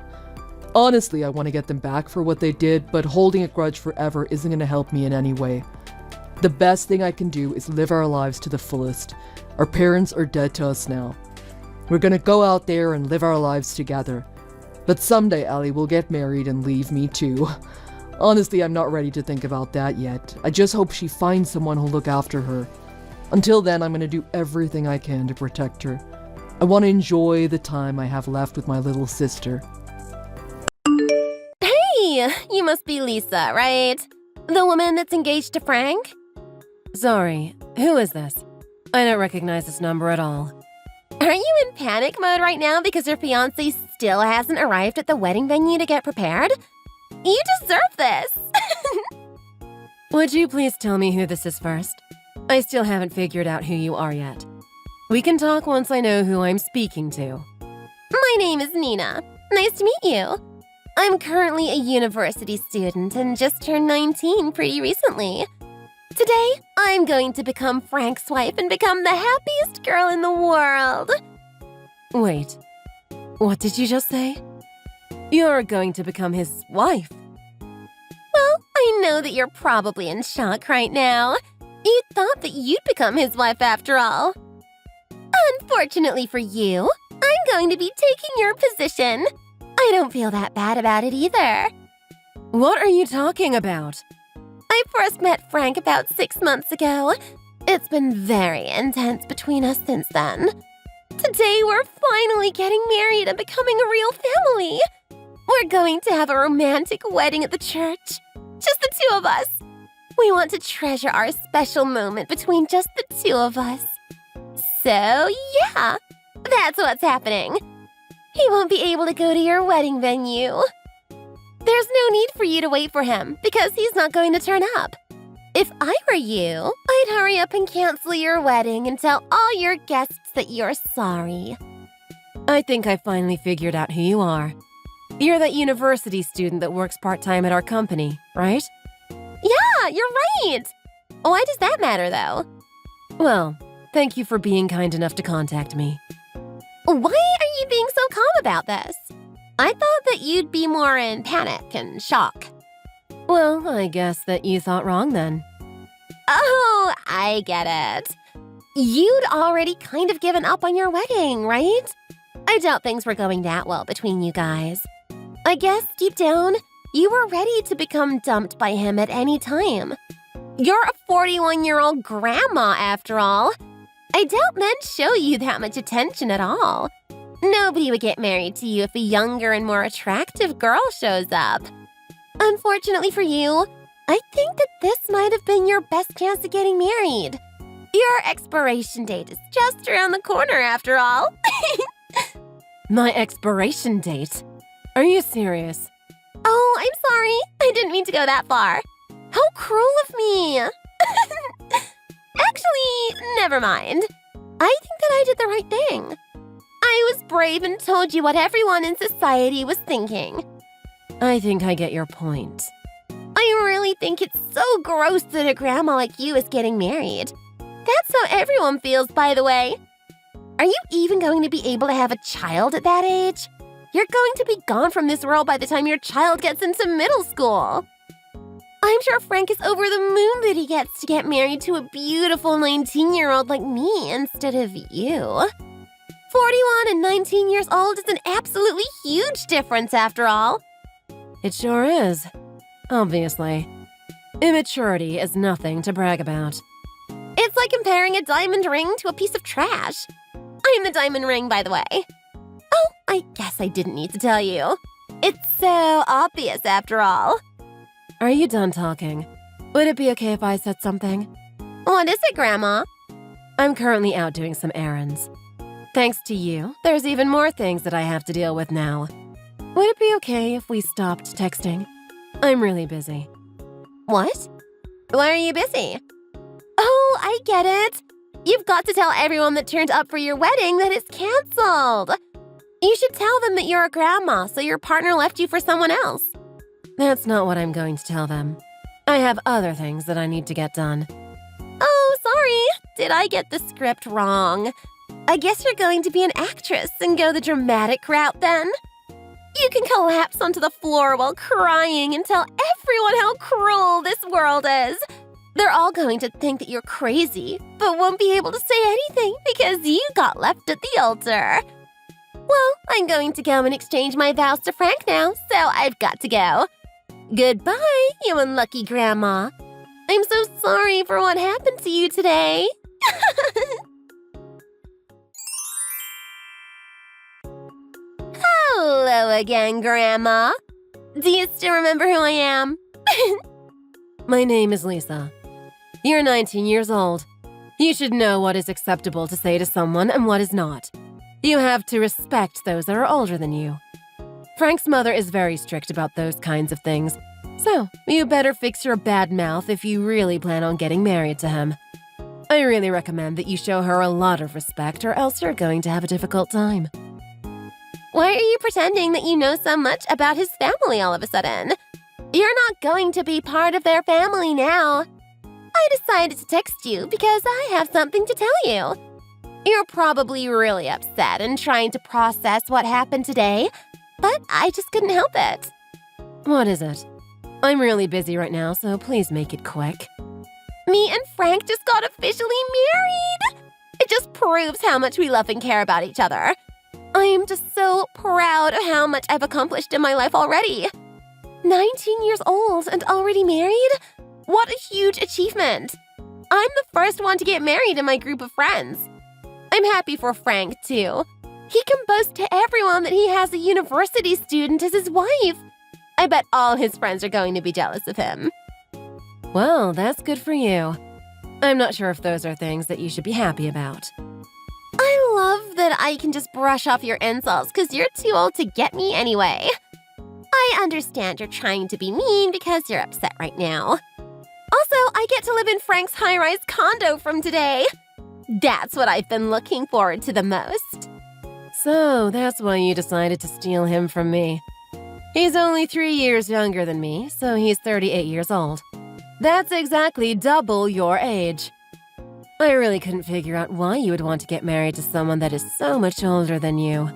Honestly, I want to get them back for what they did, but holding a grudge forever isn't going to help me in any way. The best thing I can do is live our lives to the fullest. Our parents are dead to us now. We're going to go out there and live our lives together. But someday Allie will get married and leave me too. Honestly, I'm not ready to think about that yet. I just hope she finds someone who'll look after her. Until then, I'm going to do everything I can to protect her. I want to enjoy the time I have left with my little sister. Hey, you must be Lisa, right? The woman that's engaged to Frank? Sorry, who is this? I don't recognize this number at all. Are you in panic mode right now because your fiancé still hasn't arrived at the wedding venue to get prepared? You deserve this! Would you please tell me who this is first? I still haven't figured out who you are yet. We can talk once I know who I'm speaking to. My name is Nina. Nice to meet you. I'm currently a university student and just turned 19 pretty recently. Today, I'm going to become Frank's wife and become the happiest girl in the world. Wait, what did you just say? You're going to become his wife? Well, I know that you're probably in shock right now. You thought that you'd become his wife after all. Unfortunately for you, I'm going to be taking your position. I don't feel that bad about it either. What are you talking about? I first met Frank about 6 months ago. It's been very intense between us since then. Today, we're finally getting married and becoming a real family. We're going to have a romantic wedding at the church. Just the two of us. We want to treasure our special moment between just the two of us. So, yeah, that's what's happening. He won't be able to go to your wedding venue. There's no need for you to wait for him because he's not going to turn up. If I were you, I'd hurry up and cancel your wedding and tell all your guests that you're sorry. I think I finally figured out who you are. You're that university student that works part-time at our company, right? Yeah, you're right. Why does that matter, though? Well, thank you for being kind enough to contact me. Why are you being so calm about this? I thought that you'd be more in panic and shock. Well, I guess that you thought wrong then. Oh, I get it. You'd already kind of given up on your wedding, right? I doubt things were going that well between you guys. I guess deep down, you were ready to become dumped by him at any time. You're a 41-year-old grandma, after all. I doubt men show you that much attention at all. Nobody would get married to you if a younger and more attractive girl shows up. Unfortunately for you, I think that this might have been your best chance of getting married. Your expiration date is just around the corner, after all. My expiration date? Are you serious? Oh, I'm sorry. I didn't mean to go that far. How cruel of me. Actually, never mind. I think that I did the right thing. I was brave and told you what everyone in society was thinking. I think I get your point. I really think it's so gross that a grandma like you is getting married. That's how everyone feels, by the way. Are you even going to be able to have a child at that age? You're going to be gone from this world by the time your child gets into middle school. I'm sure Frank is over the moon that he gets to get married to a beautiful 19-year-old like me instead of you. 41 and 19 years old is an absolutely huge difference after all. It sure is. Obviously. Immaturity is nothing to brag about. It's like comparing a diamond ring to a piece of trash. I'm the diamond ring, by the way. Oh, I guess I didn't need to tell you. It's so obvious after all. Are you done talking? Would it be okay if I said something? What is it, Grandma? I'm currently out doing some errands. Thanks to you, there's even more things that I have to deal with now. Would it be okay if we stopped texting? I'm really busy. What? Why are you busy? Oh, I get it. You've got to tell everyone that turned up for your wedding that it's canceled. You should tell them that you're a grandma, so your partner left you for someone else. That's not what I'm going to tell them. I have other things that I need to get done. Oh, sorry. Did I get the script wrong? I guess you're going to be an actress and go the dramatic route then? You can collapse onto the floor while crying and tell everyone how cruel this world is. They're all going to think that you're crazy, but won't be able to say anything because you got left at the altar. Well, I'm going to go and exchange my vows to Frank now, so I've got to go. Goodbye, you unlucky grandma. I'm so sorry for what happened to you today. Hello again, Grandma. Do you still remember who I am? My name is Lisa. You're 19 years old. You should know what is acceptable to say to someone and what is not. You have to respect those that are older than you. Frank's mother is very strict about those kinds of things, so you better fix your bad mouth if you really plan on getting married to him. I really recommend that you show her a lot of respect or else you're going to have a difficult time. Why are you pretending that you know so much about his family all of a sudden? You're not going to be part of their family now. I decided to text you because I have something to tell you. You're probably really upset and trying to process what happened today, but I just couldn't help it. What is it? I'm really busy right now, so please make it quick. Me and Frank just got officially married! It just proves how much we love and care about each other. I am just so proud of how much I've accomplished in my life already. 19 years old and already married? What a huge achievement! I'm the first one to get married in my group of friends. I'm happy for Frank, too. He can boast to everyone that he has a university student as his wife. I bet all his friends are going to be jealous of him. Well, that's good for you. I'm not sure if those are things that you should be happy about. I love that I can just brush off your insults because you're too old to get me anyway. I understand you're trying to be mean because you're upset right now. Also, I get to live in Frank's high-rise condo from today. That's what I've been looking forward to the most. So, that's why you decided to steal him from me. He's only 3 years younger than me, so he's 38 years old. That's exactly double your age. I really couldn't figure out why you would want to get married to someone that is so much older than you.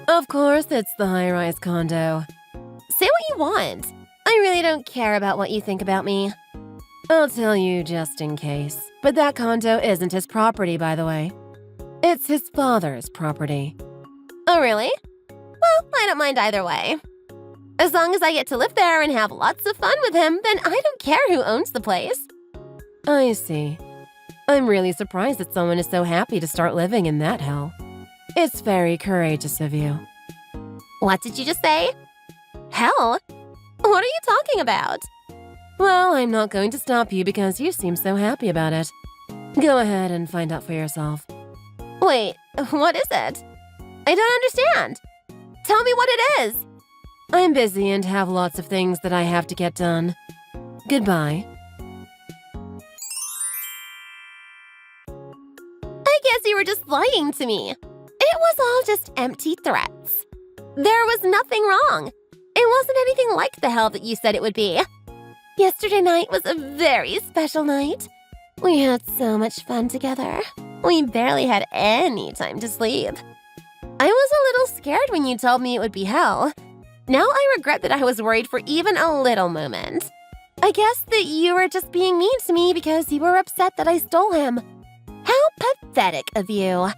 Of course, it's the high-rise condo. Say what you want. I really don't care about what you think about me. I'll tell you just in case, but that condo isn't his property, by the way. It's his father's property. Oh, really? Well, I don't mind either way. As long as I get to live there and have lots of fun with him, then I don't care who owns the place. I see. I'm really surprised that someone is so happy to start living in that hell. It's very courageous of you. What did you just say? Hell? What are you talking about? Well, I'm not going to stop you because you seem so happy about it. Go ahead and find out for yourself. Wait, what is it? I don't understand. Tell me what it is. I'm busy and have lots of things that I have to get done. Goodbye. I guess you were just lying to me. It was all just empty threats. There was nothing wrong. It wasn't anything like the hell that you said it would be. Yesterday night was a very special night. We had so much fun together. We barely had any time to sleep. I was a little scared when you told me it would be hell. Now I regret that I was worried for even a little moment. I guess that you were just being mean to me because you were upset that I stole him. How pathetic of you.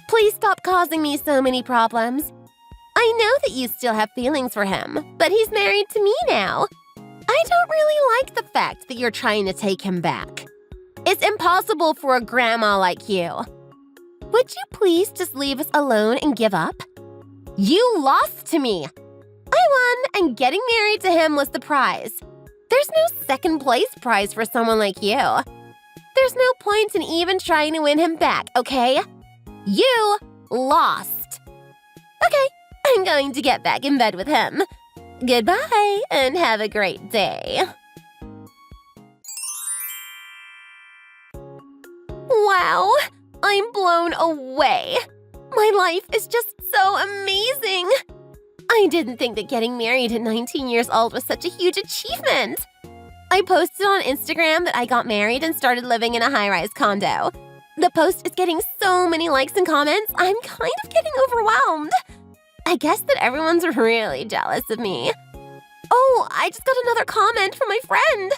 Please stop causing me so many problems. I know that you still have feelings for him, but he's married to me now. I don't really like the fact that you're trying to take him back. It's impossible for a grandma like you. Would you please just leave us alone and give up? You lost to me. I won, and getting married to him was the prize. There's no second place prize for someone like you. There's no point in even trying to win him back, okay? You lost. Okay, I'm going to get back in bed with him. Goodbye, and have a great day. Wow, I'm blown away. My life is just so amazing. I didn't think that getting married at 19 years old was such a huge achievement. I posted on Instagram that I got married and started living in a high-rise condo. The post is getting so many likes and comments, I'm kind of getting overwhelmed. I guess that everyone's really jealous of me. Oh, I just got another comment from my friend.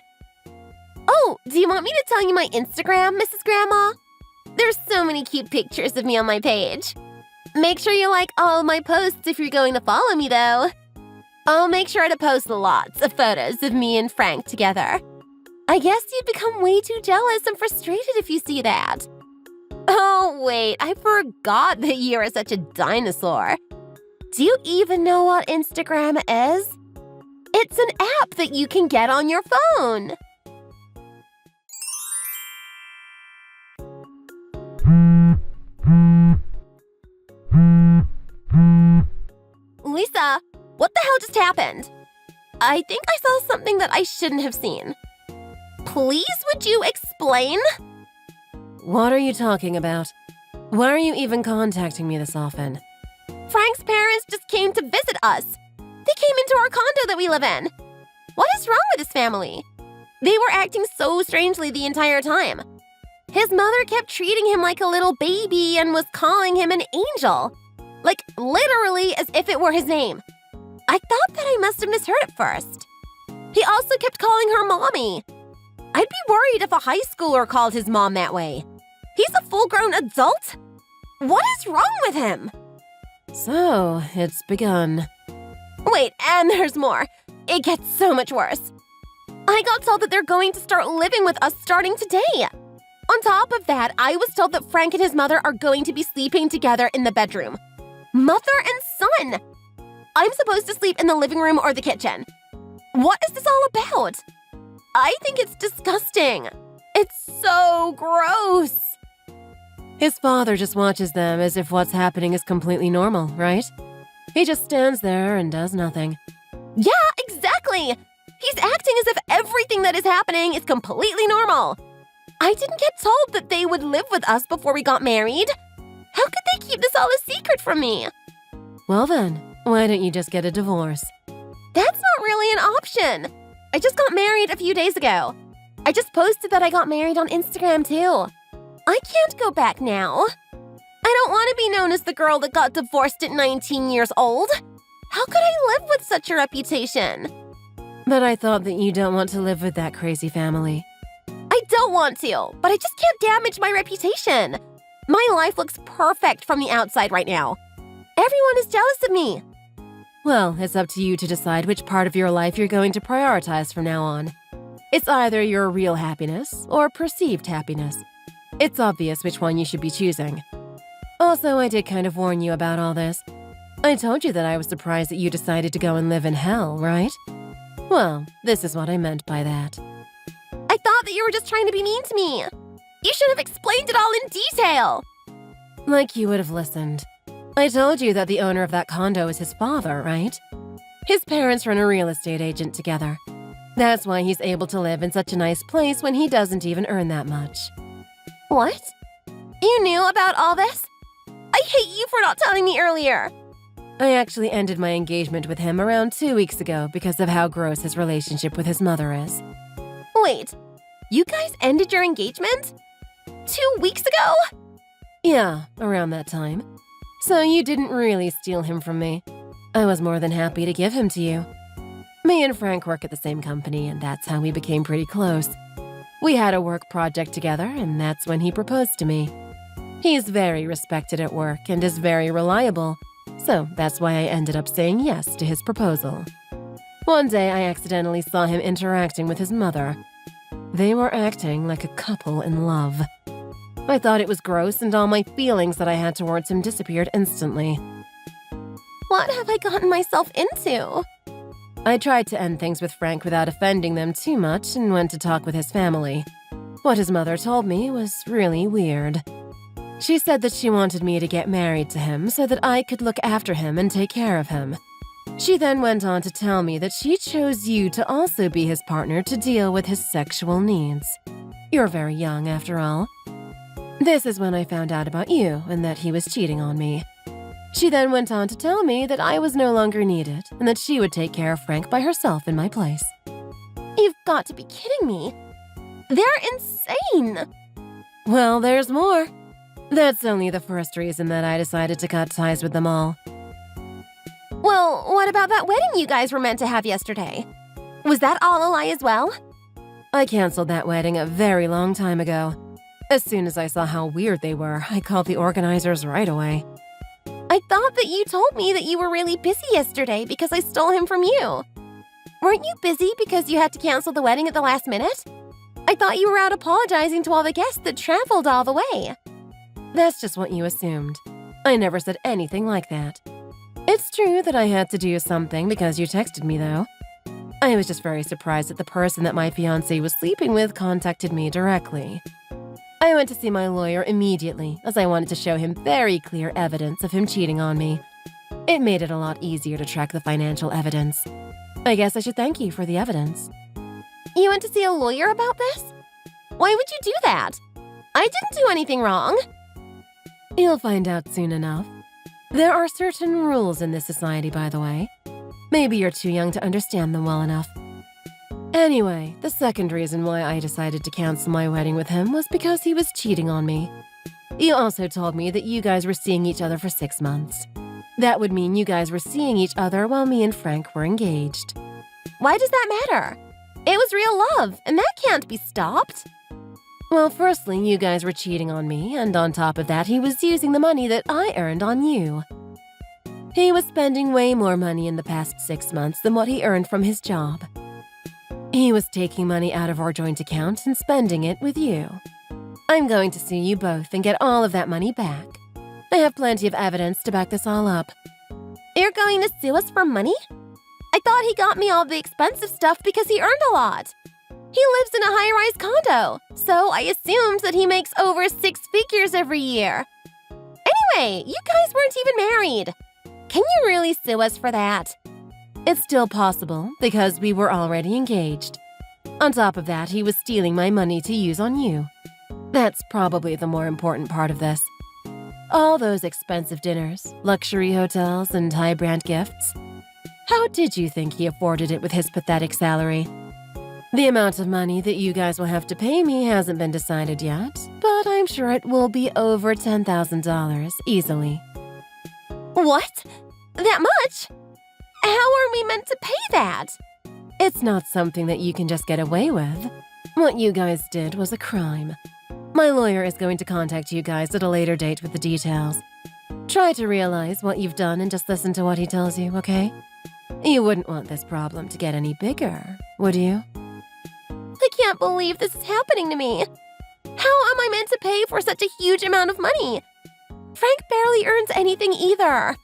Oh, do you want me to tell you my Instagram, Mrs. Grandma? There's so many cute pictures of me on my page. Make sure you like all of my posts if you're going to follow me, though. I'll make sure to post lots of photos of me and Frank together. I guess you'd become way too jealous and frustrated if you see that. Oh, wait, I forgot that you are such a dinosaur. Do you even know what Instagram is? It's an app that you can get on your phone. Lisa, what the hell just happened? I think I saw something that I shouldn't have seen. Please, would you explain? What are you talking about? Why are you even contacting me this often? Frank's parents just came to visit us. They came into our condo that we live in. What is wrong with this family? They were acting so strangely the entire time. His mother kept treating him like a little baby and was calling him an angel. Like, literally as if it were his name. I thought that I must have misheard at first. He also kept calling her mommy. I'd be worried if a high schooler called his mom that way. He's a full-grown adult. What is wrong with him? So, it's begun. Wait, and there's more. It gets so much worse. I got told that they're going to start living with us starting today. On top of that, I was told that Frank and his mother are going to be sleeping together in the bedroom. Mother and son! I'm supposed to sleep in the living room or the kitchen. What is this all about? I think it's disgusting. It's so gross. His father just watches them as if what's happening is completely normal, right? He just stands there and does nothing. Yeah, exactly! He's acting as if everything that is happening is completely normal. I didn't get told that they would live with us before we got married. How could they keep this all a secret from me? Well then, why don't you just get a divorce? That's not really an option. I just got married a few days ago. I just posted that I got married on Instagram too. I can't go back now. I don't want to be known as the girl that got divorced at 19 years old. How could I live with such a reputation? But I thought that you don't want to live with that crazy family. I don't want to, but I just can't damage my reputation. My life looks perfect from the outside right now. Everyone is jealous of me. Well, it's up to you to decide which part of your life you're going to prioritize from now on. It's either your real happiness or perceived happiness. It's obvious which one you should be choosing. Also, I did kind of warn you about all this. I told you that I was surprised that you decided to go and live in hell, right? Well, this is what I meant by that. I thought that you were just trying to be mean to me. You should have explained it all in detail. Like you would have listened. I told you that the owner of that condo is his father, right? His parents run a real estate agent together. That's why he's able to live in such a nice place when he doesn't even earn that much. What? You knew about all this? I hate you for not telling me earlier. I actually ended my engagement with him around 2 weeks ago because of how gross his relationship with his mother is. Wait, you guys ended your engagement? 2 weeks ago? Yeah, around that time. So you didn't really steal him from me. I was more than happy to give him to you. Me and Frank work at the same company, and that's how we became pretty close. We had a work project together, and that's when he proposed to me. He's very respected at work and is very reliable, so that's why I ended up saying yes to his proposal. One day, I accidentally saw him interacting with his mother. They were acting like a couple in love. I thought it was gross, and all my feelings that I had towards him disappeared instantly. What have I gotten myself into? I tried to end things with Frank without offending them too much and went to talk with his family. What his mother told me was really weird. She said that she wanted me to get married to him so that I could look after him and take care of him. She then went on to tell me that she chose you to also be his partner to deal with his sexual needs. You're very young, after all. This is when I found out about you and that he was cheating on me. She then went on to tell me that I was no longer needed and that she would take care of Frank by herself in my place. You've got to be kidding me. They're insane. Well, there's more. That's only the first reason that I decided to cut ties with them all. Well, what about that wedding you guys were meant to have yesterday? Was that all a lie as well? I canceled that wedding a very long time ago. As soon as I saw how weird they were, I called the organizers right away. I thought that you told me that you were really busy yesterday because I stole him from you. Weren't you busy because you had to cancel the wedding at the last minute? I thought you were out apologizing to all the guests that traveled all the way. That's just what you assumed. I never said anything like that. It's true that I had to do something because you texted me, though. I was just very surprised that the person that my fiancé was sleeping with contacted me directly. I went to see my lawyer immediately, as I wanted to show him very clear evidence of him cheating on me. It made it a lot easier to track the financial evidence. I guess I should thank you for the evidence. You went to see a lawyer about this? Why would you do that? I didn't do anything wrong. You'll find out soon enough. There are certain rules in this society, by the way. Maybe you're too young to understand them well enough. Anyway, the second reason why I decided to cancel my wedding with him was because he was cheating on me. You also told me that you guys were seeing each other for 6 months. That would mean you guys were seeing each other while me and Frank were engaged. Why does that matter? It was real love, and that can't be stopped. Well, firstly, you guys were cheating on me, and on top of that, he was using the money that I earned on you. He was spending way more money in the past 6 months than what he earned from his job. He was taking money out of our joint account and spending it with you. I'm going to sue you both and get all of that money back. I have plenty of evidence to back this all up. You're going to sue us for money? I thought he got me all the expensive stuff because he earned a lot. He lives in a high-rise condo, so I assumed that he makes over 6 figures every year. Anyway, you guys weren't even married. Can you really sue us for that? It's still possible because we were already engaged. On top of that, he was stealing my money to use on you. That's probably the more important part of this. All those expensive dinners, luxury hotels, and high-brand gifts. How did you think he afforded it with his pathetic salary? The amount of money that you guys will have to pay me hasn't been decided yet, but I'm sure it will be over $10,000 easily. What? That much? How are we meant to pay that? It's not something that you can just get away with. What you guys did was a crime. My lawyer is going to contact you guys at a later date with the details. Try to realize what you've done and just listen to what he tells you, okay? You wouldn't want this problem to get any bigger, would you? I can't believe this is happening to me. How am I meant to pay for such a huge amount of money? Frank barely earns anything either.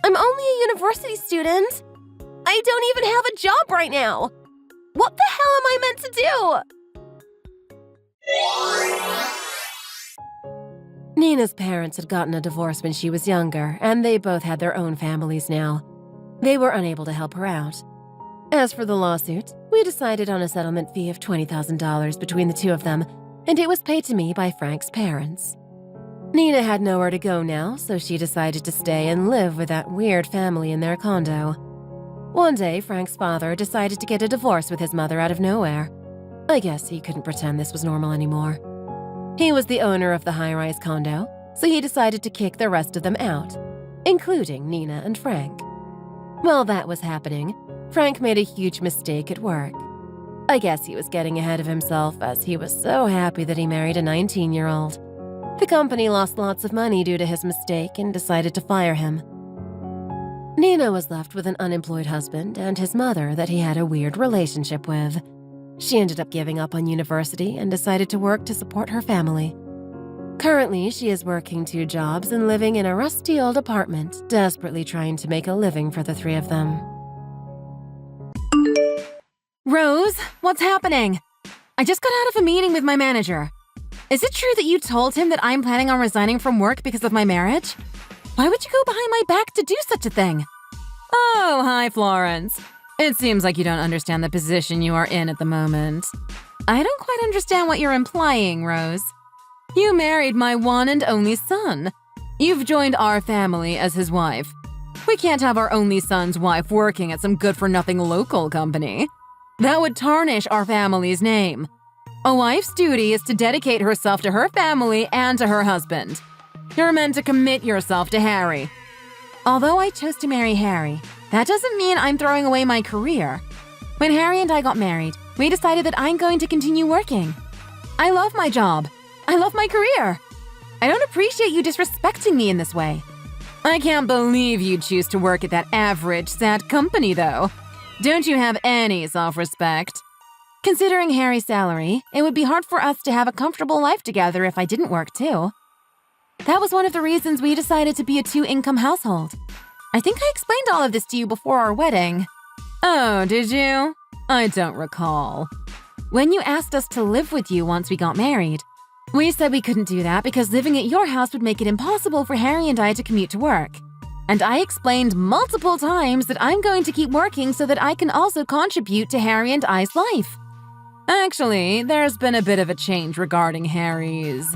I'm only a university student. I don't even have a job right now. What the hell am I meant to do? Nina's parents had gotten a divorce when she was younger, and they both had their own families now. They were unable to help her out. As for the lawsuit, we decided on a settlement fee of $20,000 between the two of them, and it was paid to me by Frank's parents. Nina had nowhere to go now, so she decided to stay and live with that weird family in their condo. One day, Frank's father decided to get a divorce with his mother out of nowhere. I guess he couldn't pretend this was normal anymore. He was the owner of the high-rise condo, so he decided to kick the rest of them out, including Nina and Frank. While that was happening, Frank made a huge mistake at work. I guess he was getting ahead of himself as he was so happy that he married a 19-year-old. The company lost lots of money due to his mistake and decided to fire him. Nina was left with an unemployed husband and his mother that he had a weird relationship with. She ended up giving up on university and decided to work to support her family. Currently, she is working 2 jobs and living in a rusty old apartment, desperately trying to make a living for the 3 of them. Rose, what's happening? I just got out of a meeting with my manager. Is it true that you told him that I'm planning on resigning from work because of my marriage? Why would you go behind my back to do such a thing? Oh, hi, Florence. It seems like you don't understand the position you are in at the moment. I don't quite understand what you're implying, Rose. You married my one and only son. You've joined our family as his wife. We can't have our only son's wife working at some good-for-nothing local company. That would tarnish our family's name. A wife's duty is to dedicate herself to her family and to her husband. You're meant to commit yourself to Harry. Although I chose to marry Harry, that doesn't mean I'm throwing away my career. When Harry and I got married, we decided that I'm going to continue working. I love my job. I love my career. I don't appreciate you disrespecting me in this way. I can't believe you choose to work at that average, sad company, though. Don't you have any self-respect? Considering Harry's salary, it would be hard for us to have a comfortable life together if I didn't work too. That was one of the reasons we decided to be a 2-income household. I think I explained all of this to you before our wedding. Oh, did you? I don't recall. When you asked us to live with you once we got married, we said we couldn't do that because living at your house would make it impossible for Harry and I to commute to work. And I explained multiple times that I'm going to keep working so that I can also contribute to Harry and I's life. Actually, there's been a bit of a change regarding Harry's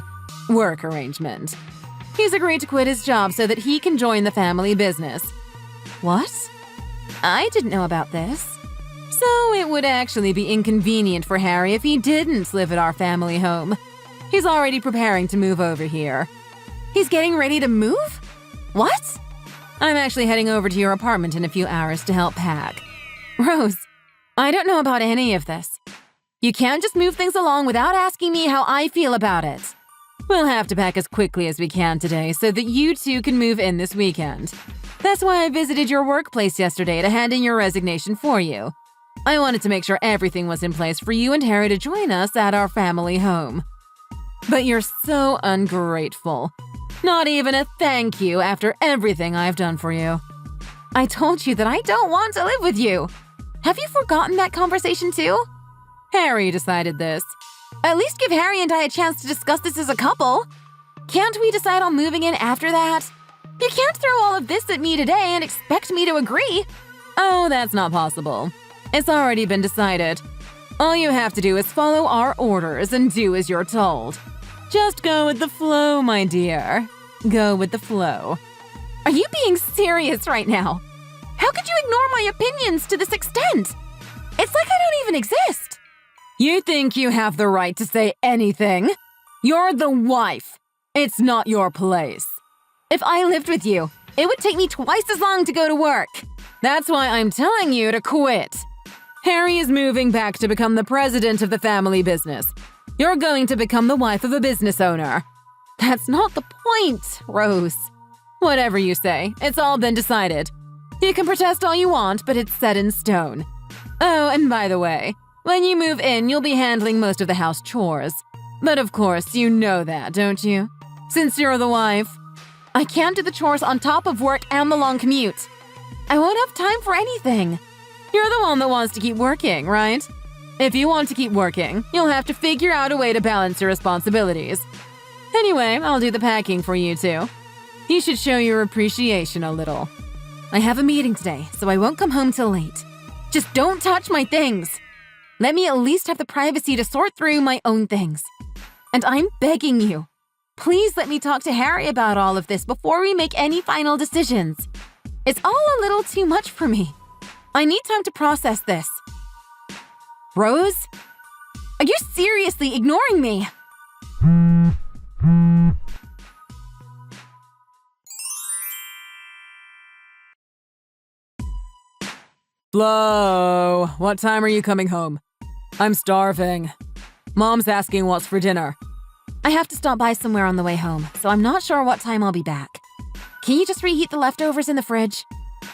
work arrangement. He's agreed to quit his job so that he can join the family business. What? I didn't know about this. So it would actually be inconvenient for Harry if he didn't live at our family home. He's already preparing to move over here. He's getting ready to move? What? I'm actually heading over to your apartment in a few hours to help pack. Rose, I don't know about any of this. You can't just move things along without asking me how I feel about it. We'll have to pack as quickly as we can today so that you two can move in this weekend. That's why I visited your workplace yesterday to hand in your resignation for you. I wanted to make sure everything was in place for you and Harry to join us at our family home. But you're so ungrateful. Not even a thank you after everything I've done for you. I told you that I don't want to live with you. Have you forgotten that conversation too? Harry decided this. At least give Harry and I a chance to discuss this as a couple. Can't we decide on moving in after that? You can't throw all of this at me today and expect me to agree. Oh, that's not possible. It's already been decided. All you have to do is follow our orders and do as you're told. Just go with the flow, my dear. Go with the flow. Are you being serious right now? How could you ignore my opinions to this extent? It's like I don't even exist. You think you have the right to say anything? You're the wife. It's not your place. If I lived with you, it would take me twice as long to go to work. That's why I'm telling you to quit. Harry is moving back to become the president of the family business. You're going to become the wife of a business owner. That's not the point, Rose. Whatever you say, it's all been decided. You can protest all you want, but it's set in stone. Oh, and by the way, when you move in, you'll be handling most of the house chores. But of course, you know that, don't you? Since you're the wife. I can't do the chores on top of work and the long commute. I won't have time for anything. You're the one that wants to keep working, right? If you want to keep working, you'll have to figure out a way to balance your responsibilities. Anyway, I'll do the packing for you two. You should show your appreciation a little. I have a meeting today, so I won't come home till late. Just don't touch my things. Let me at least have the privacy to sort through my own things. And I'm begging you, Please let me talk to Harry about all of this before we make any final decisions. It's all a little too much for me. I need time to process this. Rose? Are you seriously ignoring me? Flo, what time are you coming home? I'm starving. Mom's asking what's for dinner. I have to stop by somewhere on the way home, so I'm not sure what time I'll be back. Can you just reheat the leftovers in the fridge?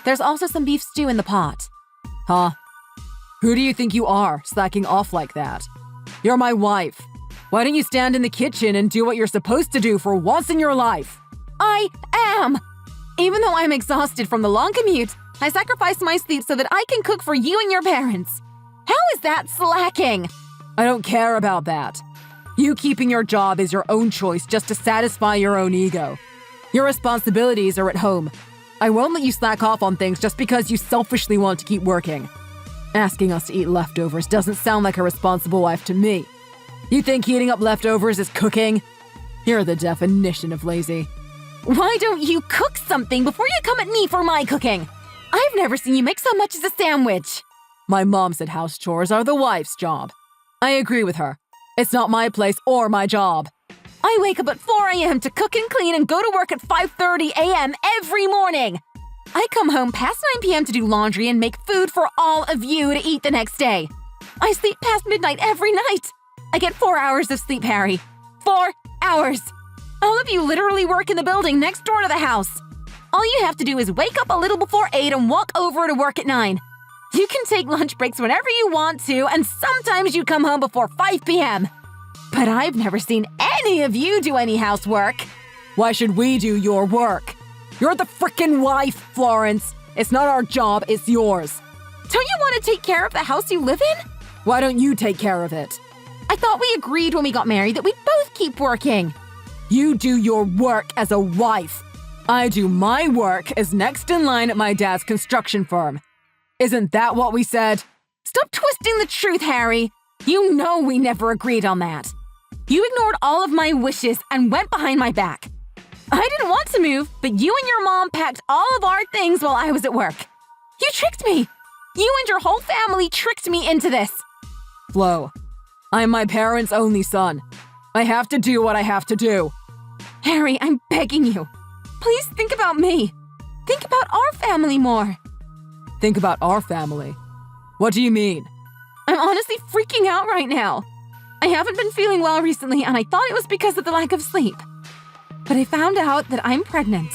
There's also some beef stew in the pot. Huh? Who do you think you are, slacking off like that? You're my wife. Why don't you stand in the kitchen and do what you're supposed to do for once in your life? I am! Even though I'm exhausted from the long commute, I sacrifice my sleep so that I can cook for you and your parents. How is that slacking? I don't care about that. You keeping your job is your own choice just to satisfy your own ego. Your responsibilities are at home. I won't let you slack off on things just because you selfishly want to keep working. Asking us to eat leftovers doesn't sound like a responsible wife to me. You think heating up leftovers is cooking? You're the definition of lazy. Why don't you cook something before you come at me for my cooking? I've never seen you make so much as a sandwich. My mom said house chores are the wife's job. I agree with her. It's not my place or my job. I wake up at 4 a.m. to cook and clean and go to work at 5:30 a.m. every morning. I come home past 9 p.m. to do laundry and make food for all of you to eat the next day. I sleep past midnight every night. I get 4 hours of sleep, Harry. 4 hours. All of you literally work in the building next door to the house. All you have to do is wake up a little before 8 and walk over to work at 9. You can take lunch breaks whenever you want to, and sometimes you come home before 5 p.m. But I've never seen any of you do any housework. Why should we do your work? You're the frickin' wife, Florence. It's not our job, it's yours. Don't you want to take care of the house you live in? Why don't you take care of it? I thought we agreed when we got married that we'd both keep working. You do your work as a wife. I do my work as next in line at my dad's construction firm. Isn't that what we said? Stop twisting the truth, Harry. You know we never agreed on that. You ignored all of my wishes and went behind my back. I didn't want to move, but you and your mom packed all of our things while I was at work. You tricked me. You and your whole family tricked me into this. Flo, I'm my parents' only son. I have to do what I have to do. Harry, I'm begging you. Please think about me. Think about our family more. Think about our family? What do you mean? I'm honestly freaking out right now. I haven't been feeling well recently, and I thought it was because of the lack of sleep. But I found out that I'm pregnant.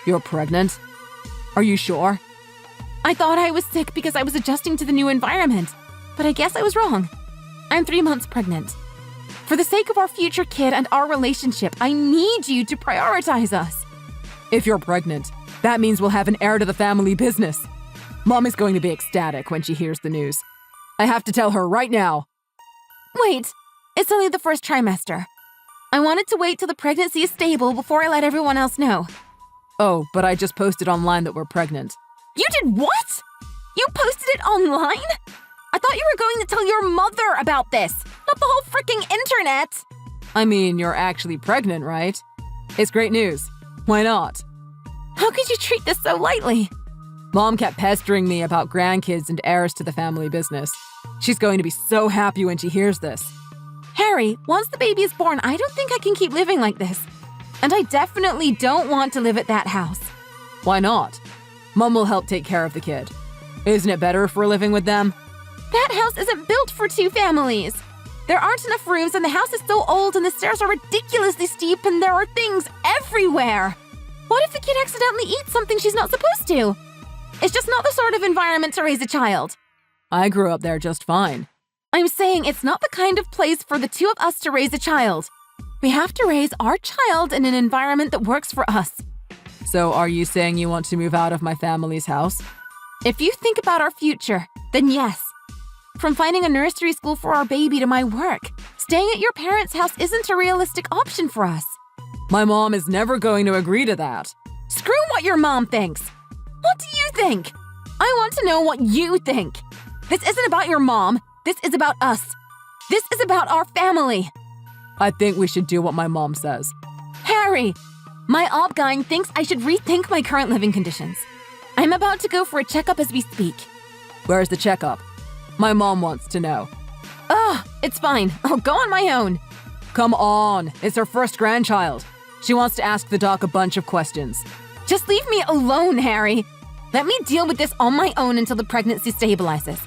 You're pregnant? Are you sure? I thought I was sick because I was adjusting to the new environment, but I guess I was wrong. I'm 3 months pregnant. For the sake of our future kid and our relationship, I need you to prioritize us. If you're pregnant, that means we'll have an heir to the family business. Mom is going to be ecstatic when she hears the news. I have to tell her right now. Wait, it's only the first trimester. I wanted to wait till the pregnancy is stable before I let everyone else know. Oh, but I just posted online that we're pregnant. You did what? You posted it online? I thought you were going to tell your mother about this, not the whole freaking internet. I mean, you're actually pregnant, right? It's great news. Why not? How could you treat this so lightly? Mom kept pestering me about grandkids and heirs to the family business. She's going to be so happy when she hears this. Harry, once the baby is born, I don't think I can keep living like this. And I definitely don't want to live at that house. Why not? Mom will help take care of the kid. Isn't it better if we're living with them? That house isn't built for 2 families. There aren't enough rooms, and the house is so old, and the stairs are ridiculously steep, and there are things everywhere. What if the kid accidentally eats something she's not supposed to? It's just not the sort of environment to raise a child. I grew up there just fine. I'm saying it's not the kind of place for the 2 of us to raise a child. We have to raise our child in an environment that works for us. So are you saying you want to move out of my family's house? If you think about our future, then yes. From finding a nursery school for our baby to my work, staying at your parents' house isn't a realistic option for us. My mom is never going to agree to that. Screw what your mom thinks. What do you think? I want to know what you think. This isn't about your mom. This is about us. This is about our family. I think we should do what my mom says. Harry! My op-gying thinks I should rethink my current living conditions. I'm about to go for a checkup as we speak. Where's the checkup? My mom wants to know. Oh, it's fine. I'll go on my own. Come on, it's her first grandchild. She wants to ask the doc a bunch of questions. Just leave me alone, Harry. Let me deal with this on my own until the pregnancy stabilizes.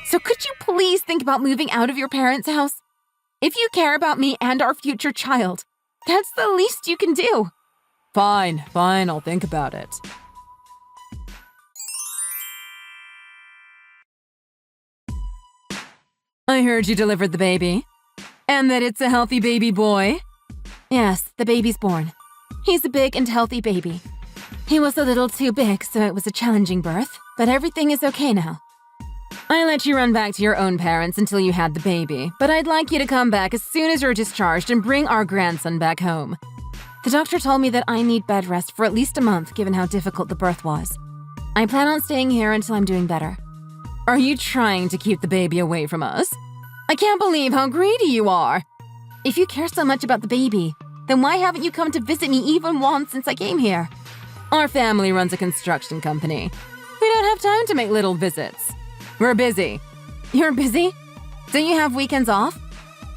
So could you please think about moving out of your parents' house? If you care about me and our future child, that's the least you can do. Fine, I'll think about it. I heard you delivered the baby. And that it's a healthy baby boy. Yes, the baby's born. He's a big and healthy baby. He was a little too big, so it was a challenging birth, but everything is okay now. I let you run back to your own parents until you had the baby, but I'd like you to come back as soon as you're discharged and bring our grandson back home. The doctor told me that I need bed rest for at least a month, given how difficult the birth was. I plan on staying here until I'm doing better. Are you trying to keep the baby away from us? I can't believe how greedy you are. If you care so much about the baby, then why haven't you come to visit me even once since I came here? Our family runs a construction company. We don't have time to make little visits. We're busy. You're busy? Don't you have weekends off?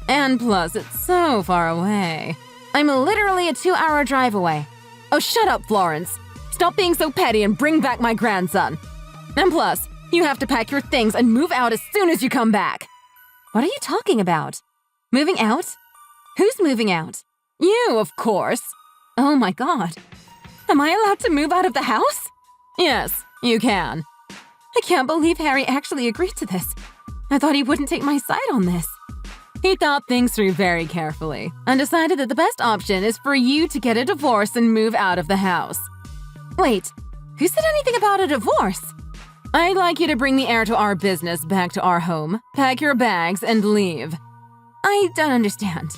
And plus, it's so far away. I'm literally a 2-hour drive away. Oh, shut up, Florence. Stop being so petty and bring back my grandson. And plus, you have to pack your things and move out as soon as you come back. What are you talking about? Moving out? Who's moving out? You, of course. Oh my god. Am I allowed to move out of the house? Yes, you can. I can't believe Harry actually agreed to this. I thought he wouldn't take my side on this. He thought things through very carefully and decided that the best option is for you to get a divorce and move out of the house. Wait, who said anything about a divorce? I'd like you to bring the heir to our business back to our home, pack your bags, and leave. I don't understand.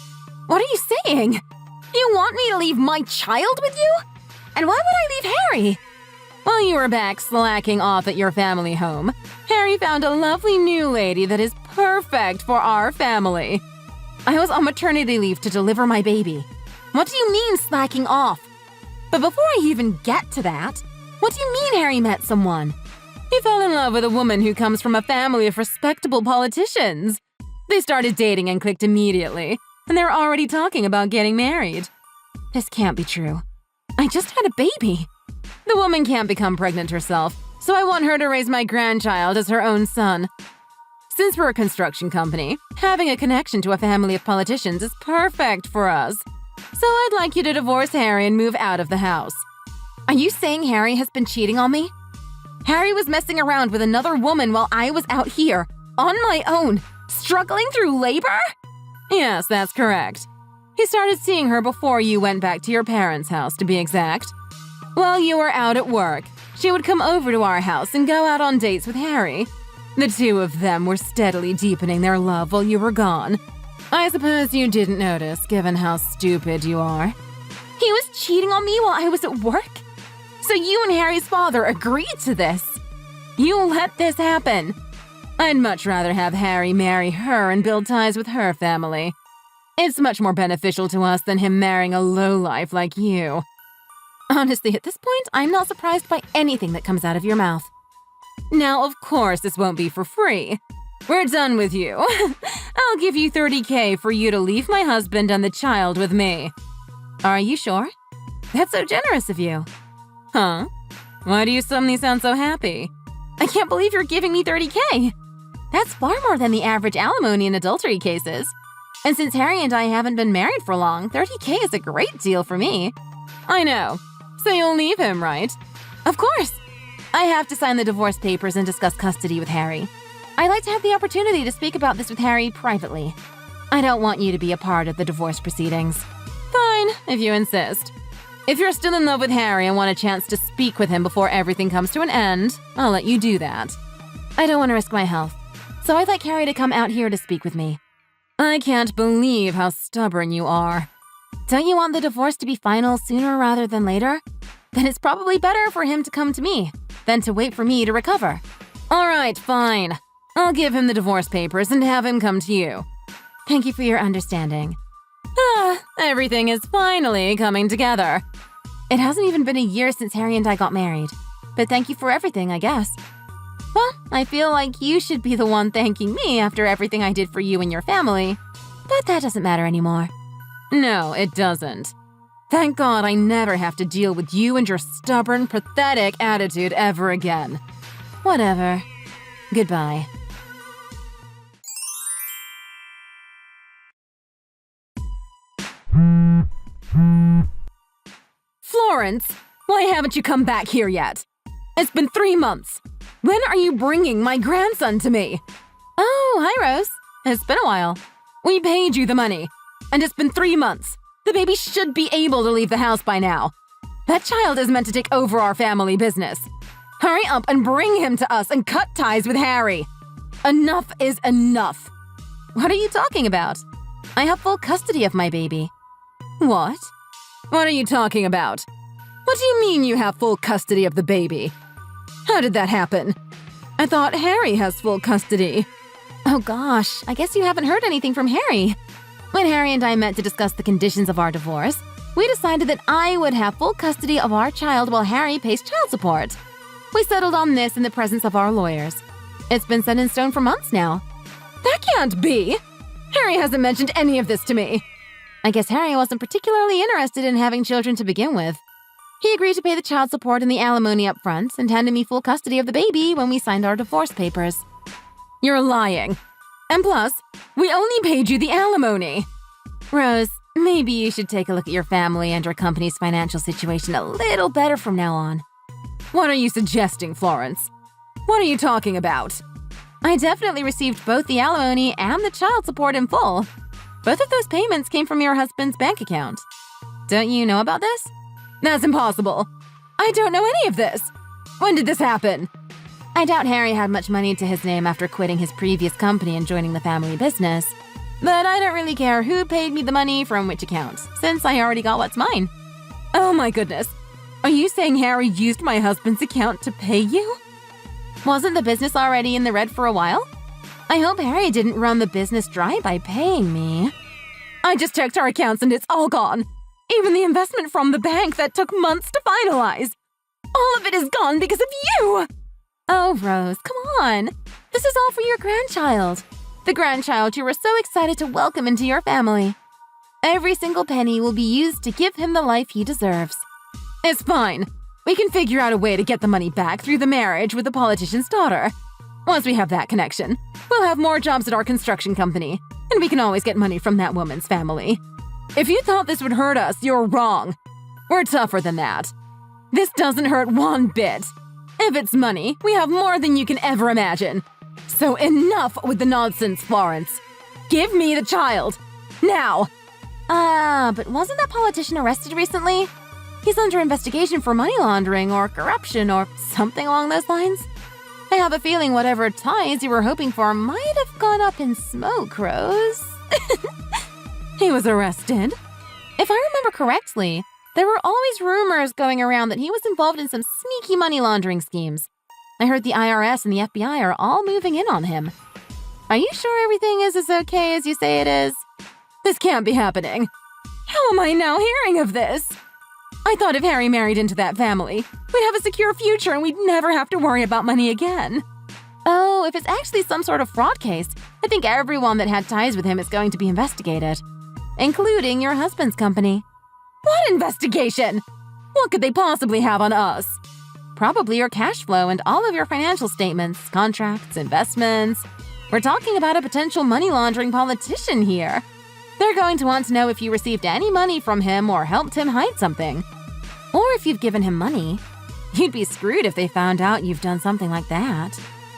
What are you saying? You want me to leave my child with you? And why would I leave Harry? While you were back slacking off at your family home, Harry found a lovely new lady that is perfect for our family. I was on maternity leave to deliver my baby. What do you mean slacking off? But before I even get to that, what do you mean Harry met someone? He fell in love with a woman who comes from a family of respectable politicians. They started dating and clicked immediately, and they're already talking about getting married. This can't be true. I just had a baby. The woman can't become pregnant herself, so I want her to raise my grandchild as her own son. Since we're a construction company, having a connection to a family of politicians is perfect for us. So I'd like you to divorce Harry and move out of the house. Are you saying Harry has been cheating on me? Harry was messing around with another woman while I was out here, on my own, struggling through labor? Yes, that's correct. He started seeing her before you went back to your parents' house, to be exact. While you were out at work, she would come over to our house and go out on dates with Harry. The two of them were steadily deepening their love while you were gone. I suppose you didn't notice, given how stupid you are. He was cheating on me while I was at work? So you and Harry's father agreed to this? You let this happen. I'd much rather have Harry marry her and build ties with her family. It's much more beneficial to us than him marrying a lowlife like you. Honestly, at this point, I'm not surprised by anything that comes out of your mouth. Now, of course, this won't be for free. We're done with you. I'll give you $30,000 for you to leave my husband and the child with me. Are you sure? That's so generous of you. Huh? Why do you suddenly sound so happy? I can't believe you're giving me $30,000. That's far more than the average alimony in adultery cases. And since Harry and I haven't been married for long, $30,000 is a great deal for me. I know. So you'll leave him, right? Of course. I have to sign the divorce papers and discuss custody with Harry. I'd like to have the opportunity to speak about this with Harry privately. I don't want you to be a part of the divorce proceedings. Fine, if you insist. If you're still in love with Harry and want a chance to speak with him before everything comes to an end, I'll let you do that. I don't want to risk my health, so I'd like Harry to come out here to speak with me. I can't believe how stubborn you are. Don't you want the divorce to be final sooner rather than later? Then it's probably better for him to come to me than to wait for me to recover. All right, fine. I'll give him the divorce papers and have him come to you. Thank you for your understanding. Everything is finally coming together. It hasn't even been a year since Harry and I got married. But thank you for everything, I guess. Well, I feel like you should be the one thanking me after everything I did for you and your family. But that doesn't matter anymore. No, it doesn't. Thank God I never have to deal with you and your stubborn, pathetic attitude ever again. Whatever. Goodbye. Florence, why haven't you come back here yet? It's been 3 months. When are you bringing my grandson to me? Oh, hi, Rose. It's been a while. We paid you the money, and it's been 3 months. The baby should be able to leave the house by now. That child is meant to take over our family business. Hurry up and bring him to us and cut ties with Harry. Enough is enough. What are you talking about? I have full custody of my baby. What? What are you talking about? What do you mean you have full custody of the baby? How did that happen? I thought Harry has full custody. Oh gosh, I guess you haven't heard anything from Harry. When Harry and I met to discuss the conditions of our divorce, we decided that I would have full custody of our child while Harry pays child support. We settled on this in the presence of our lawyers. It's been set in stone for months now. That can't be! Harry hasn't mentioned any of this to me. I guess Harry wasn't particularly interested in having children to begin with. He agreed to pay the child support and the alimony up front and handed me full custody of the baby when we signed our divorce papers. You're lying. And plus, we only paid you the alimony. Rose, maybe you should take a look at your family and your company's financial situation a little better from now on. What are you suggesting, Florence? What are you talking about? I definitely received both the alimony and the child support in full. Both of those payments came from your husband's bank account. Don't you know about this? That's impossible. I don't know any of this. When did this happen? I doubt Harry had much money to his name after quitting his previous company and joining the family business. But I don't really care who paid me the money from which account, since I already got what's mine. Oh my goodness. Are you saying Harry used my husband's account to pay you? Wasn't the business already in the red for a while? I hope Harry didn't run the business dry by paying me. I just checked our accounts and it's all gone. Even the investment from the bank that took months to finalize. All of it is gone because of you! Oh, Rose, come on. This is all for your grandchild. The grandchild you were so excited to welcome into your family. Every single penny will be used to give him the life he deserves. It's fine. We can figure out a way to get the money back through the marriage with the politician's daughter. Once we have that connection, we'll have more jobs at our construction company, and we can always get money from that woman's family. If you thought this would hurt us, you're wrong. We're tougher than that. This doesn't hurt one bit. If it's money, we have more than you can ever imagine. So enough with the nonsense, Florence. Give me the child. Now! But wasn't that politician arrested recently? He's under investigation for money laundering or corruption or something along those lines. I have a feeling whatever ties you were hoping for might have gone up in smoke, Rose. He was arrested. If I remember correctly, there were always rumors going around that he was involved in some sneaky money laundering schemes. I heard the IRS and the FBI are all moving in on him. Are you sure everything is as okay as you say it is? This can't be happening. How am I now hearing of this? I thought if Harry married into that family, we'd have a secure future and we'd never have to worry about money again. Oh, if it's actually some sort of fraud case, I think everyone that had ties with him is going to be investigated, including your husband's company. What investigation? What could they possibly have on us? Probably your cash flow and all of your financial statements, contracts, investments. We're talking about a potential money laundering politician here. They're going to want to know if you received any money from him or helped him hide something. Or if you've given him money. You'd be screwed if they found out you've done something like that.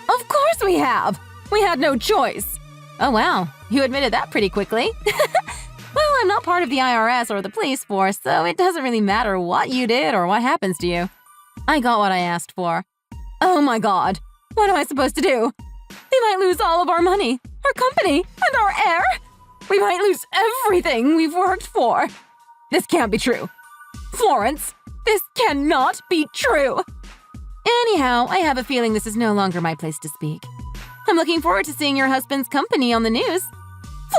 Of course we have! We had no choice! Oh wow, you admitted that pretty quickly. Well, I'm not part of the IRS or the police force, so it doesn't really matter what you did or what happens to you. I got what I asked for. Oh my god, what am I supposed to do? We might lose all of our money, our company, and our heir! We might lose everything we've worked for. This can't be true. Florence, this cannot be true. Anyhow, I have a feeling this is no longer my place to speak. I'm looking forward to seeing your husband's company on the news.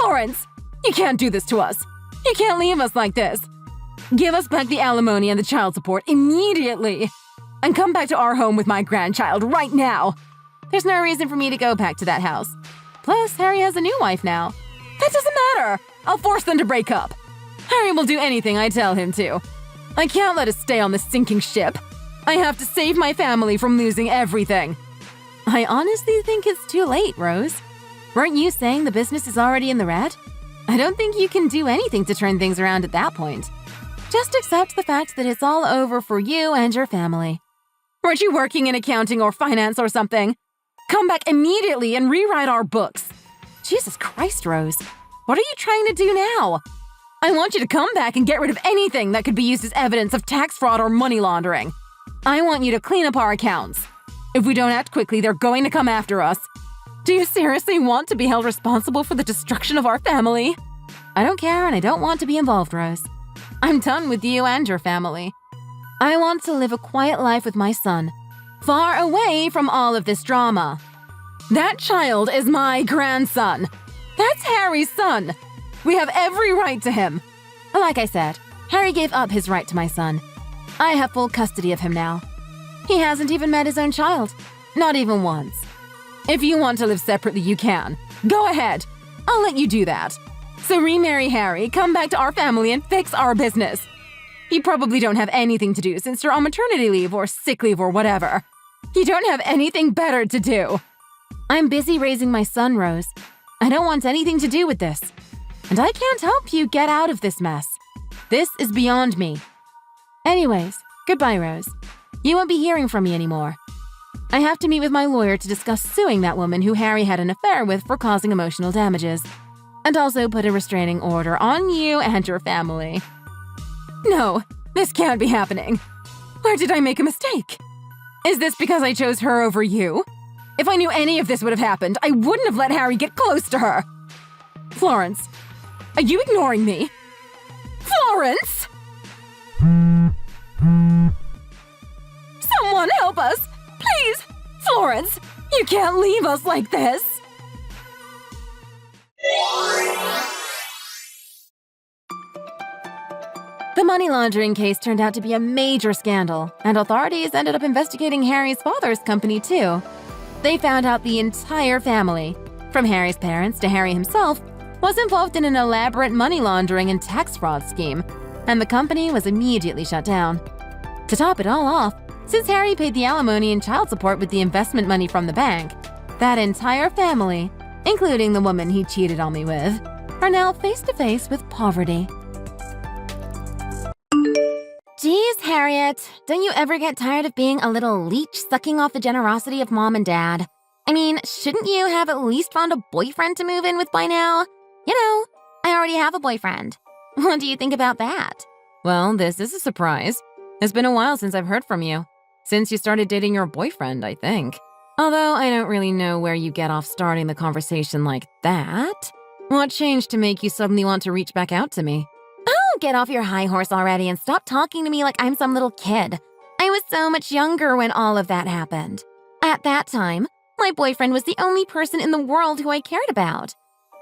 Florence, you can't do this to us. You can't leave us like this. Give us back the alimony and the child support immediately. And come back to our home with my grandchild right now. There's no reason for me to go back to that house. Plus, Harry has a new wife now. That doesn't matter. I'll force them to break up. Harry will do anything I tell him to. I can't let us stay on this sinking ship. I have to save my family from losing everything. I honestly think it's too late, Rose. Weren't you saying the business is already in the red? I don't think you can do anything to turn things around at that point. Just accept the fact that it's all over for you and your family. Weren't you working in accounting or finance or something? Come back immediately and rewrite our books. Jesus Christ, Rose. What are you trying to do now? I want you to come back and get rid of anything that could be used as evidence of tax fraud or money laundering. I want you to clean up our accounts. If we don't act quickly, they're going to come after us. Do you seriously want to be held responsible for the destruction of our family? I don't care and I don't want to be involved, Rose. I'm done with you and your family. I want to live a quiet life with my son, far away from all of this drama. That child is my grandson. That's Harry's son. We have every right to him. Like I said, Harry gave up his right to my son. I have full custody of him now. He hasn't even met his own child. Not even once. If you want to live separately, you can. Go ahead. I'll let you do that. So remarry Harry, come back to our family, and fix our business. You probably don't have anything to do since you're on maternity leave or sick leave or whatever. You don't have anything better to do. I'm busy raising my son, Rose. I don't want anything to do with this. And I can't help you get out of this mess. This is beyond me. Anyways, goodbye, Rose. You won't be hearing from me anymore. I have to meet with my lawyer to discuss suing that woman who Harry had an affair with for causing emotional damages. And also put a restraining order on you and your family. No, this can't be happening. Where did I make a mistake? Is this because I chose her over you? If I knew any of this would have happened, I wouldn't have let Harry get close to her. Florence, are you ignoring me? Florence! Someone help us! Please! Florence, you can't leave us like this! The money laundering case turned out to be a major scandal, and authorities ended up investigating Harry's father's company too. They found out the entire family, from Harry's parents to Harry himself, was involved in an elaborate money laundering and tax fraud scheme, and the company was immediately shut down. To top it all off, since Harry paid the alimony and child support with the investment money from the bank, that entire family, including the woman he cheated on me with, are now face-to-face with poverty. Geez, Harriet, don't you ever get tired of being a little leech sucking off the generosity of Mom and Dad? I mean, shouldn't you have at least found a boyfriend to move in with by now? You know, I already have a boyfriend. What do you think about that? Well, this is a surprise. It's been a while since I've heard from you. Since you started dating your boyfriend, I think. Although I don't really know where you get off starting the conversation like that. What changed to make you suddenly want to reach back out to me? Oh, get off your high horse already and stop talking to me like I'm some little kid. I was so much younger when all of that happened. At that time, my boyfriend was the only person in the world who I cared about.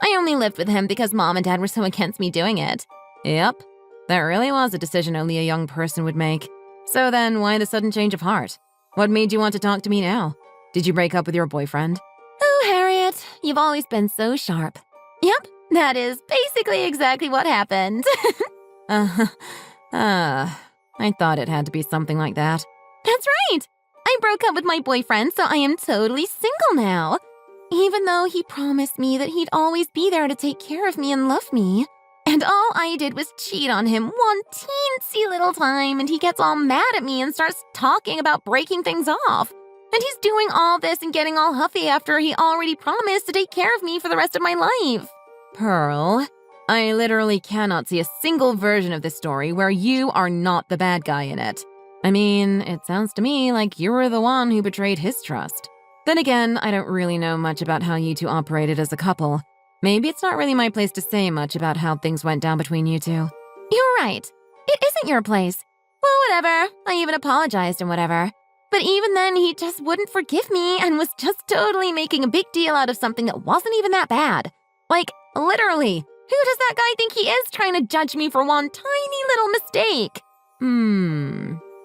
I only lived with him because Mom and Dad were so against me doing it. Yep, that really was a decision only a young person would make. So then, why the sudden change of heart? What made you want to talk to me now? Did you break up with your boyfriend? Oh, Harriet, you've always been so sharp. Yep, that is basically exactly what happened. I thought it had to be something like that. That's right! I broke up with my boyfriend, so I am totally single now. Even though he promised me that he'd always be there to take care of me and love me. And all I did was cheat on him one teensy little time, and he gets all mad at me and starts talking about breaking things off. And he's doing all this and getting all huffy after he already promised to take care of me for the rest of my life. Pearl, I literally cannot see a single version of this story where you are not the bad guy in it. I mean, it sounds to me like you were the one who betrayed his trust. Then again, I don't really know much about how you two operated as a couple. Maybe it's not really my place to say much about how things went down between you two. You're right. It isn't your place. Well, whatever. I even apologized and whatever. But even then, he just wouldn't forgive me and was just totally making a big deal out of something that wasn't even that bad. Like, literally, Who does that guy think he is trying to judge me for one tiny little mistake?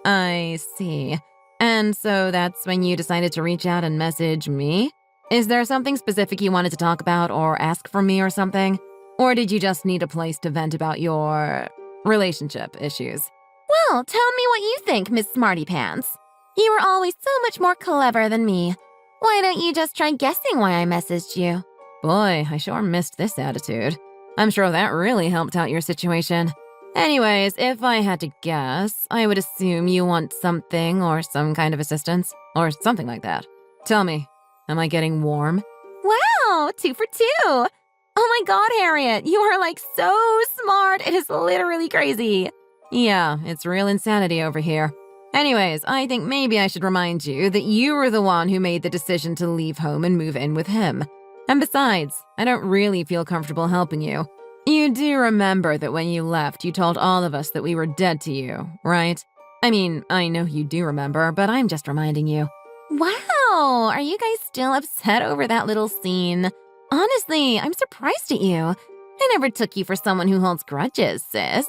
I see. And so that's when you decided to reach out and message me? Is there something specific you wanted to talk about or ask from me or something? Or did you just need a place to vent about your relationship issues? Well, tell me what you think, Miss Smarty Pants. You were always so much more clever than me. Why don't you just try guessing why I messaged you? Boy, I sure missed this attitude. I'm sure that really helped out your situation. Anyways, if I had to guess, I would assume you want something or some kind of assistance or something like that. Tell me, am I getting warm? Wow, 2 for 2. Oh my God, Harriet, you are like so smart. It is literally crazy. Yeah, it's real insanity over here. Anyways, I think maybe I should remind you that you were the one who made the decision to leave home and move in with him. And besides, I don't really feel comfortable helping you. You do remember that when you left, you told all of us that we were dead to you, right? I mean, I know you do remember, but I'm just reminding you. Wow, are you guys still upset over that little scene? Honestly, I'm surprised at you. I never took you for someone who holds grudges, sis.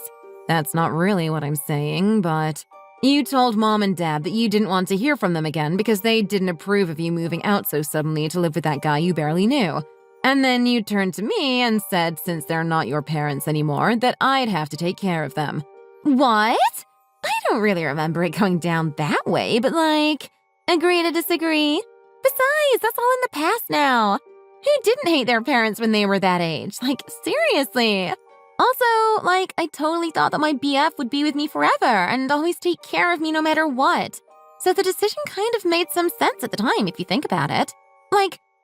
That's not really what I'm saying, but you told Mom and Dad that you didn't want to hear from them again because they didn't approve of you moving out so suddenly to live with that guy you barely knew. And then you turned to me and said since they're not your parents anymore, that I'd have to take care of them. What? I don't really remember it going down that way, but agree to disagree. Besides, that's all in the past now. Who didn't hate their parents when they were that age? Seriously. Also, I totally thought that my BF would be with me forever and always take care of me no matter what. So the decision kind of made some sense at the time if you think about it.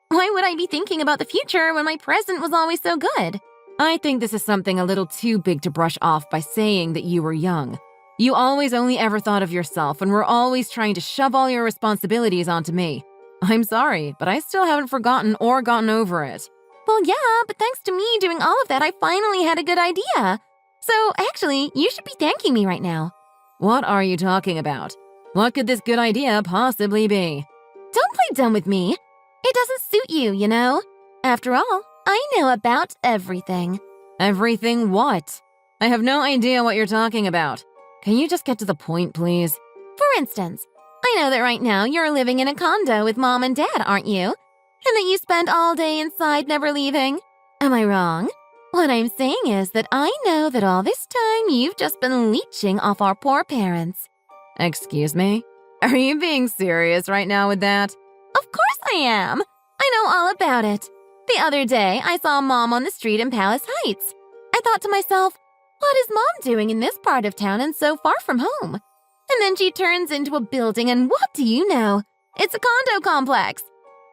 Why would I be thinking about the future when my present was always so good? I think this is something a little too big to brush off by saying that you were young. You always only ever thought of yourself and were always trying to shove all your responsibilities onto me. I'm sorry, but I still haven't forgotten or gotten over it. Well, yeah, but thanks to me doing all of that, I finally had a good idea. So, actually, you should be thanking me right now. What are you talking about? What could this good idea possibly be? Don't play dumb with me. It doesn't suit you, you know? After all, I know about everything. Everything what? I have no idea what you're talking about. Can you just get to the point, please? For instance, I know that right now you're living in a condo with Mom and Dad, aren't you? And that you spend all day inside never leaving. Am I wrong? What I'm saying is that I know that all this time you've just been leeching off our poor parents. Excuse me? Are you being serious right now with that? Of course I am. I know all about it. The other day, I saw Mom on the street in Palace Heights. I thought to myself, what is Mom doing in this part of town and so far from home? And then she turns into a building and what do you know? It's a condo complex.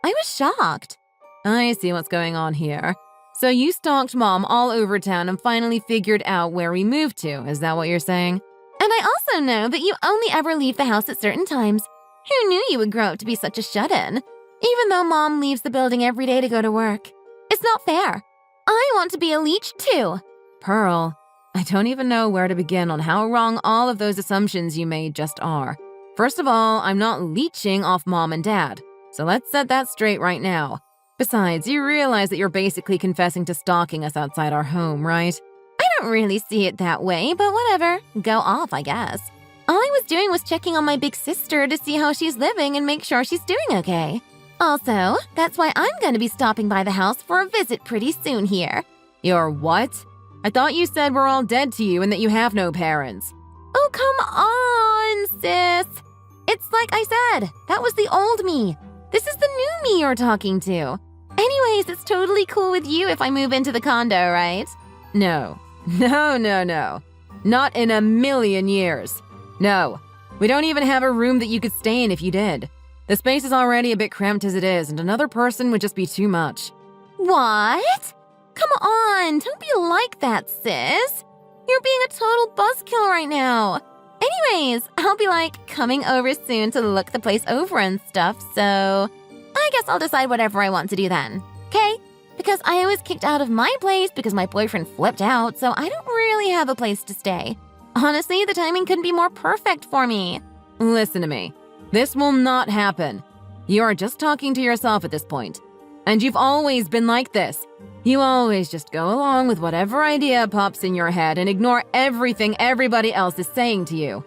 I was shocked. I see what's going on here. So you stalked Mom all over town and finally figured out where we moved to, is that what you're saying? And I also know that you only ever leave the house at certain times. Who knew you would grow up to be such a shut-in? Even though Mom leaves the building every day to go to work. It's not fair. I want to be a leech too. Pearl, I don't even know where to begin on how wrong all of those assumptions you made just are. First of all, I'm not leeching off Mom and Dad. So let's set that straight right now. Besides, you realize that you're basically confessing to stalking us outside our home, right? I don't really see it that way, but whatever. Go off, I guess. All I was doing was checking on my big sister to see how she's living and make sure she's doing okay. Also, that's why I'm going to be stopping by the house for a visit pretty soon here. You're what? I thought you said we're all dead to you and that you have no parents. Oh, come on, sis. It's like I said, that was the old me. This is the new me you're talking to. Anyways, it's totally cool with you if I move into the condo, right? No. Not in a million years. No. We don't even have a room that you could stay in if you did. The space is already a bit cramped as it is, and another person would just be too much. What? Come on, don't be like that, sis. You're being a total buzzkill right now. Anyways, I'll be coming over soon to look the place over and stuff, so I guess I'll decide whatever I want to do then. Okay? Because I was kicked out of my place because my boyfriend flipped out, so I don't really have a place to stay. Honestly, the timing couldn't be more perfect for me. Listen to me. This will not happen. You are just talking to yourself at this point. And you've always been like this. You always just go along with whatever idea pops in your head and ignore everything everybody else is saying to you.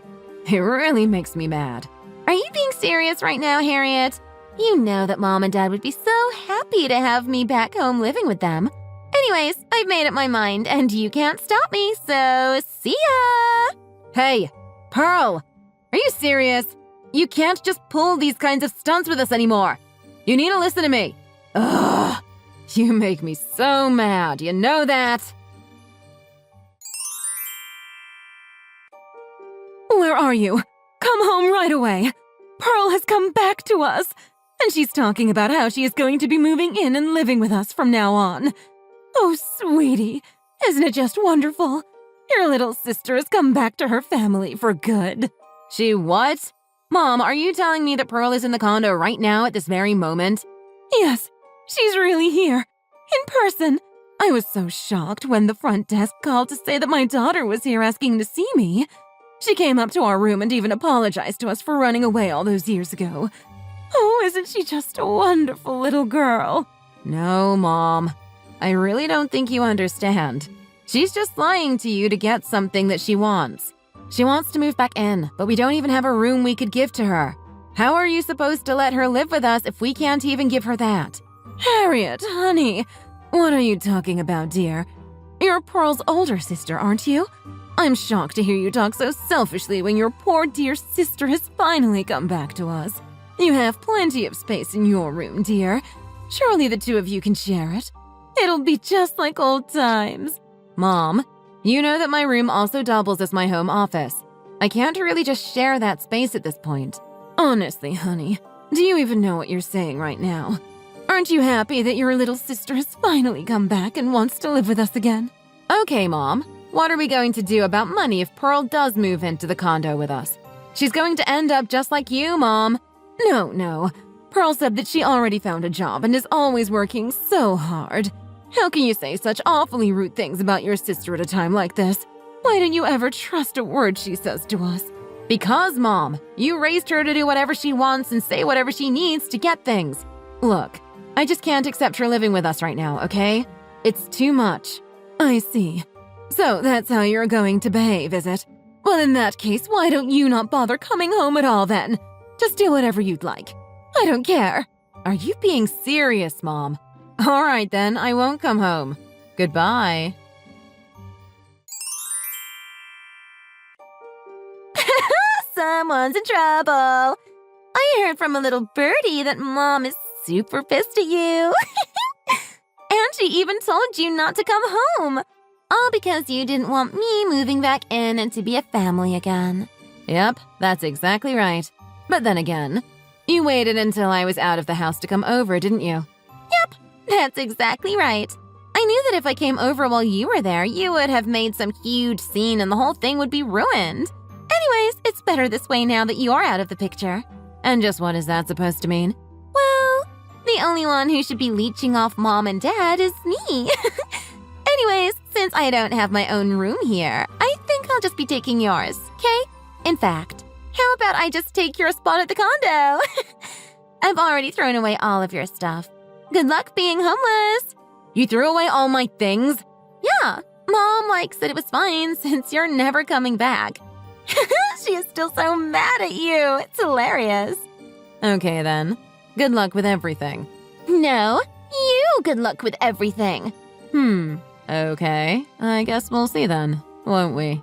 It really makes me mad. Are you being serious right now, Harriet? You know that Mom and Dad would be so happy to have me back home living with them. Anyways, I've made up my mind, and you can't stop me, so see ya! Hey, Pearl, are you serious? You can't just pull these kinds of stunts with us anymore. You need to listen to me. Ugh, you make me so mad, you know that? Where are you? Come home right away. Pearl has come back to us, and she's talking about how she is going to be moving in and living with us from now on. Oh, sweetie, isn't it just wonderful? Your little sister has come back to her family for good. She what? Mom, are you telling me that Pearl is in the condo right now at this very moment? Yes, she's really here, in person. I was so shocked when the front desk called to say that my daughter was here asking to see me. She came up to our room and even apologized to us for running away all those years ago. Oh, isn't she just a wonderful little girl? No, Mom. I really don't think you understand. She's just lying to you to get something that she wants. She wants to move back in, but we don't even have a room we could give to her. How are you supposed to let her live with us if we can't even give her that? Harriet, honey, what are you talking about, dear? You're Pearl's older sister, aren't you? I'm shocked to hear you talk so selfishly when your poor dear sister has finally come back to us. You have plenty of space in your room, dear. Surely the two of you can share it. It'll be just like old times. Mom, you know that my room also doubles as my home office. I can't really just share that space at this point. Honestly, honey, do you even know what you're saying right now? Aren't you happy that your little sister has finally come back and wants to live with us again? Okay, Mom. What are we going to do about money if Pearl does move into the condo with us? She's going to end up just like you, Mom. No. Pearl said that she already found a job and is always working so hard. How can you say such awfully rude things about your sister at a time like this? Why don't you ever trust a word she says to us? Because, Mom, you raised her to do whatever she wants and say whatever she needs to get things. Look, I just can't accept her living with us right now, okay? It's too much. I see. So that's how you're going to behave, is it? Well, in that case, why don't you not bother coming home at all then? Just do whatever you'd like. I don't care. Are you being serious, Mom? All right then, I won't come home. Goodbye. Someone's in trouble. I heard from a little birdie that Mom is super pissed at you. And she even told you not to come home. All because you didn't want me moving back in and to be a family again. Yep, that's exactly right. But then again, you waited until I was out of the house to come over, didn't you? Yep, that's exactly right. I knew that if I came over while you were there, you would have made some huge scene and the whole thing would be ruined. Anyways, it's better this way now that you are out of the picture. And just what is that supposed to mean? Well, the only one who should be leeching off Mom and Dad is me. Anyways, since I don't have my own room here, I think I'll just be taking yours, okay? In fact, how about I just take your spot at the condo? I've already thrown away all of your stuff. Good luck being homeless. You threw away all my things? Yeah, Mom said it was fine since you're never coming back. She is still so mad at you. It's hilarious. Okay then. Good luck with everything. No, you good luck with everything. Okay. I guess we'll see then, won't we?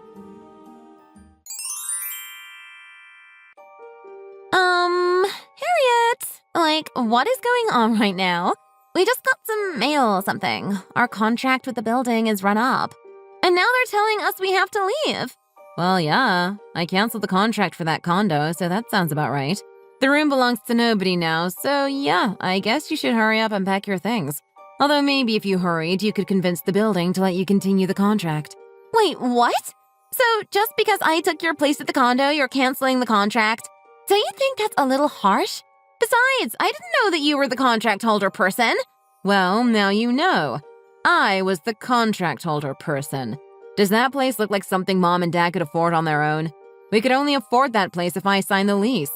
Harriet, what is going on right now? We just got some mail or something. Our contract with the building is run up. And now they're telling us we have to leave. Well, yeah. I canceled the contract for that condo, so that sounds about right. The room belongs to nobody now, so yeah, I guess you should hurry up and pack your things. Although maybe if you hurried, you could convince the building to let you continue the contract. Wait, what? So just because I took your place at the condo, you're canceling the contract? Don't you think that's a little harsh? Besides, I didn't know that you were the contract holder person. Well, now you know. I was the contract holder person. Does that place look like something Mom and Dad could afford on their own? We could only afford that place if I signed the lease.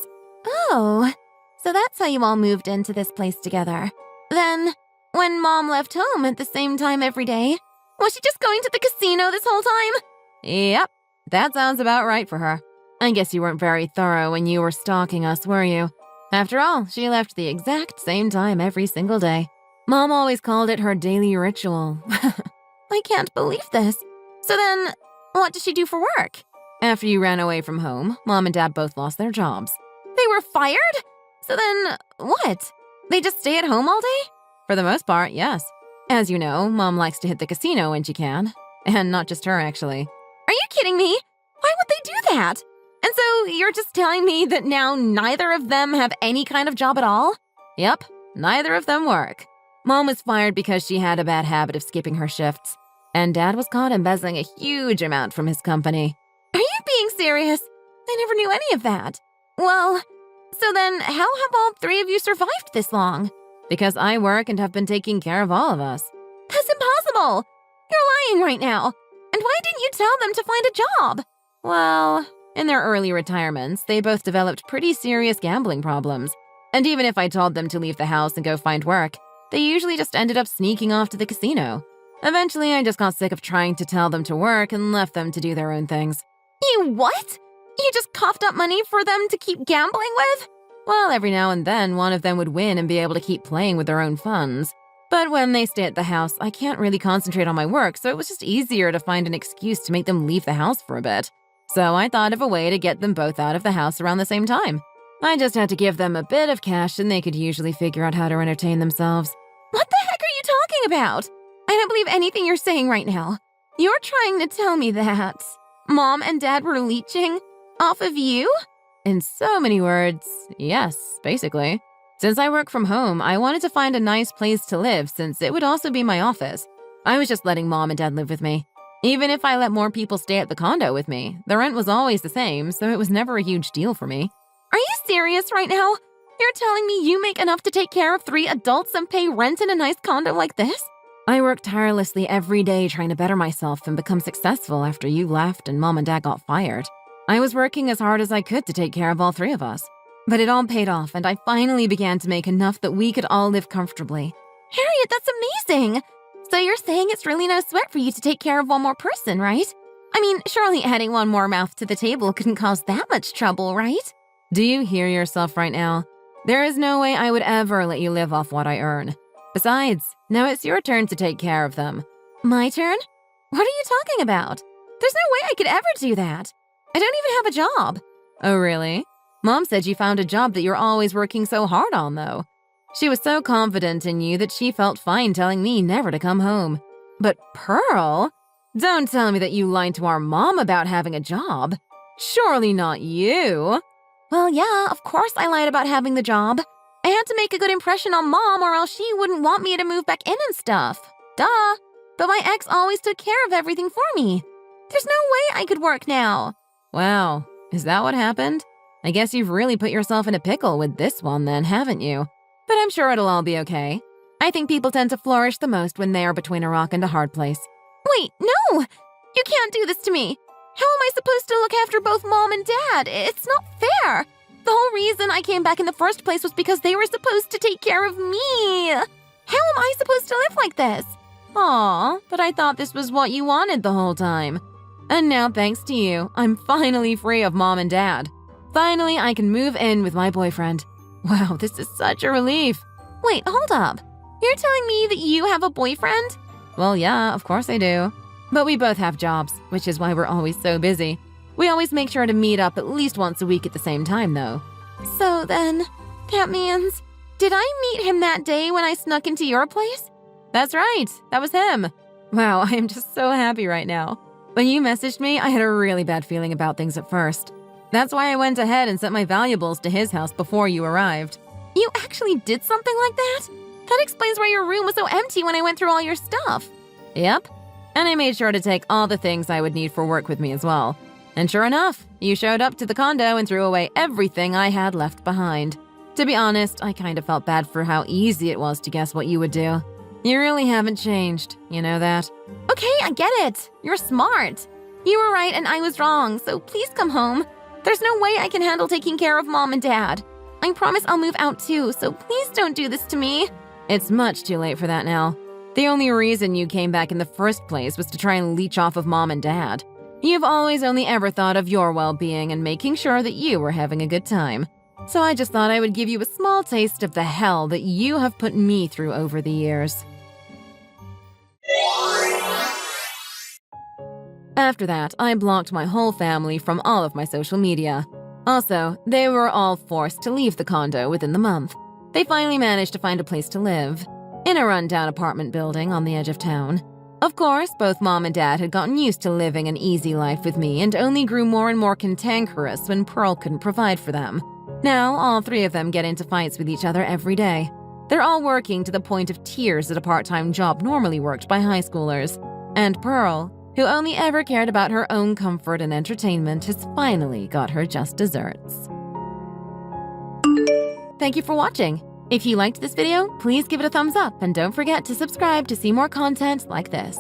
Oh, so that's how you all moved into this place together. Then, when Mom left home at the same time every day. Was she just going to the casino this whole time? Yep, that sounds about right for her. I guess you weren't very thorough when you were stalking us, were you? After all, she left the exact same time every single day. Mom always called it her daily ritual. I can't believe this. So then, what does she do for work? After you ran away from home, Mom and Dad both lost their jobs. They were fired? So then, what? They just stay at home all day? For the most part, yes. As you know, Mom likes to hit the casino when she can. And not just her, actually. Are you kidding me? Why would they do that? And so you're just telling me that now neither of them have any kind of job at all? Yep, neither of them work. Mom was fired because she had a bad habit of skipping her shifts. And Dad was caught embezzling a huge amount from his company. Are you being serious? I never knew any of that. Well, so then how have all three of you survived this long? Because I work and have been taking care of all of us. That's impossible! You're lying right now. And why didn't you tell them to find a job? Well, in their early retirements, they both developed pretty serious gambling problems. And even if I told them to leave the house and go find work, they usually just ended up sneaking off to the casino. Eventually, I just got sick of trying to tell them to work and left them to do their own things. You what? You just coughed up money for them to keep gambling with? Well, every now and then, one of them would win and be able to keep playing with their own funds. But when they stay at the house, I can't really concentrate on my work, so it was just easier to find an excuse to make them leave the house for a bit. So I thought of a way to get them both out of the house around the same time. I just had to give them a bit of cash and they could usually figure out how to entertain themselves. What the heck are you talking about? I don't believe anything you're saying right now. You're trying to tell me that Mom and Dad were leeching off of you? In so many words, yes, basically. Since I work from home, I wanted to find a nice place to live since it would also be my office. I was just letting Mom and Dad live with me. Even if I let more people stay at the condo with me, the rent was always the same, so it was never a huge deal for me. Are you serious right now? You're telling me you make enough to take care of 3 adults and pay rent in a nice condo like this? I worked tirelessly every day trying to better myself and become successful after you left and Mom and Dad got fired. I was working as hard as I could to take care of all 3 of us. But it all paid off, and I finally began to make enough that we could all live comfortably. Harriet, that's amazing! So you're saying it's really no sweat for you to take care of one more person, right? I mean, surely adding one more mouth to the table couldn't cause that much trouble, right? Do you hear yourself right now? There is no way I would ever let you live off what I earn. Besides, now it's your turn to take care of them. My turn? What are you talking about? There's no way I could ever do that. I don't even have a job. Oh, really? Mom said you found a job that you're always working so hard on, though. She was so confident in you that she felt fine telling me never to come home. But Pearl? Don't tell me that you lied to our mom about having a job. Surely not you. Well, yeah, of course I lied about having the job. I had to make a good impression on Mom or else she wouldn't want me to move back in and stuff. Duh. But my ex always took care of everything for me. There's no way I could work now. Wow, is that what happened? I guess you've really put yourself in a pickle with this one then, haven't you? But I'm sure it'll all be okay. I think people tend to flourish the most when they are between a rock and a hard place. Wait, no! You can't do this to me! How am I supposed to look after both Mom and Dad? It's not fair! The whole reason I came back in the first place was because they were supposed to take care of me! How am I supposed to live like this? Aw, but I thought this was what you wanted the whole time. And now, thanks to you, I'm finally free of Mom and Dad. Finally, I can move in with my boyfriend. Wow, this is such a relief. Wait, hold up. You're telling me that you have a boyfriend? Well, yeah, of course I do. But we both have jobs, which is why we're always so busy. We always make sure to meet up at least once a week at the same time, though. So then, that means... Did I meet him that day when I snuck into your place? That's right, that was him. Wow, I am just so happy right now. When you messaged me, I had a really bad feeling about things at first. That's why I went ahead and sent my valuables to his house before you arrived. You actually did something like that? That explains why your room was so empty when I went through all your stuff. Yep. And I made sure to take all the things I would need for work with me as well. And sure enough, you showed up to the condo and threw away everything I had left behind. To be honest, I kind of felt bad for how easy it was to guess what you would do. You really haven't changed, you know that? Okay, I get it. You're smart. You were right and I was wrong, so please come home. There's no way I can handle taking care of Mom and Dad. I promise I'll move out too, so please don't do this to me. It's much too late for that now. The only reason you came back in the first place was to try and leech off of Mom and Dad. You've always only ever thought of your well-being and making sure that you were having a good time. So I just thought I would give you a small taste of the hell that you have put me through over the years. After that, I blocked my whole family from all of my social media. Also, they were all forced to leave the condo within the month. They finally managed to find a place to live, in a rundown apartment building on the edge of town. Of course, both Mom and Dad had gotten used to living an easy life with me and only grew more and more cantankerous when Pearl couldn't provide for them. Now, all three of them get into fights with each other every day. They're all working to the point of tears at a part-time job normally worked by high schoolers. And Pearl, who only ever cared about her own comfort and entertainment, has finally got her just desserts. Thank you for watching. If you liked this video, please give it a thumbs up and don't forget to subscribe to see more content like this.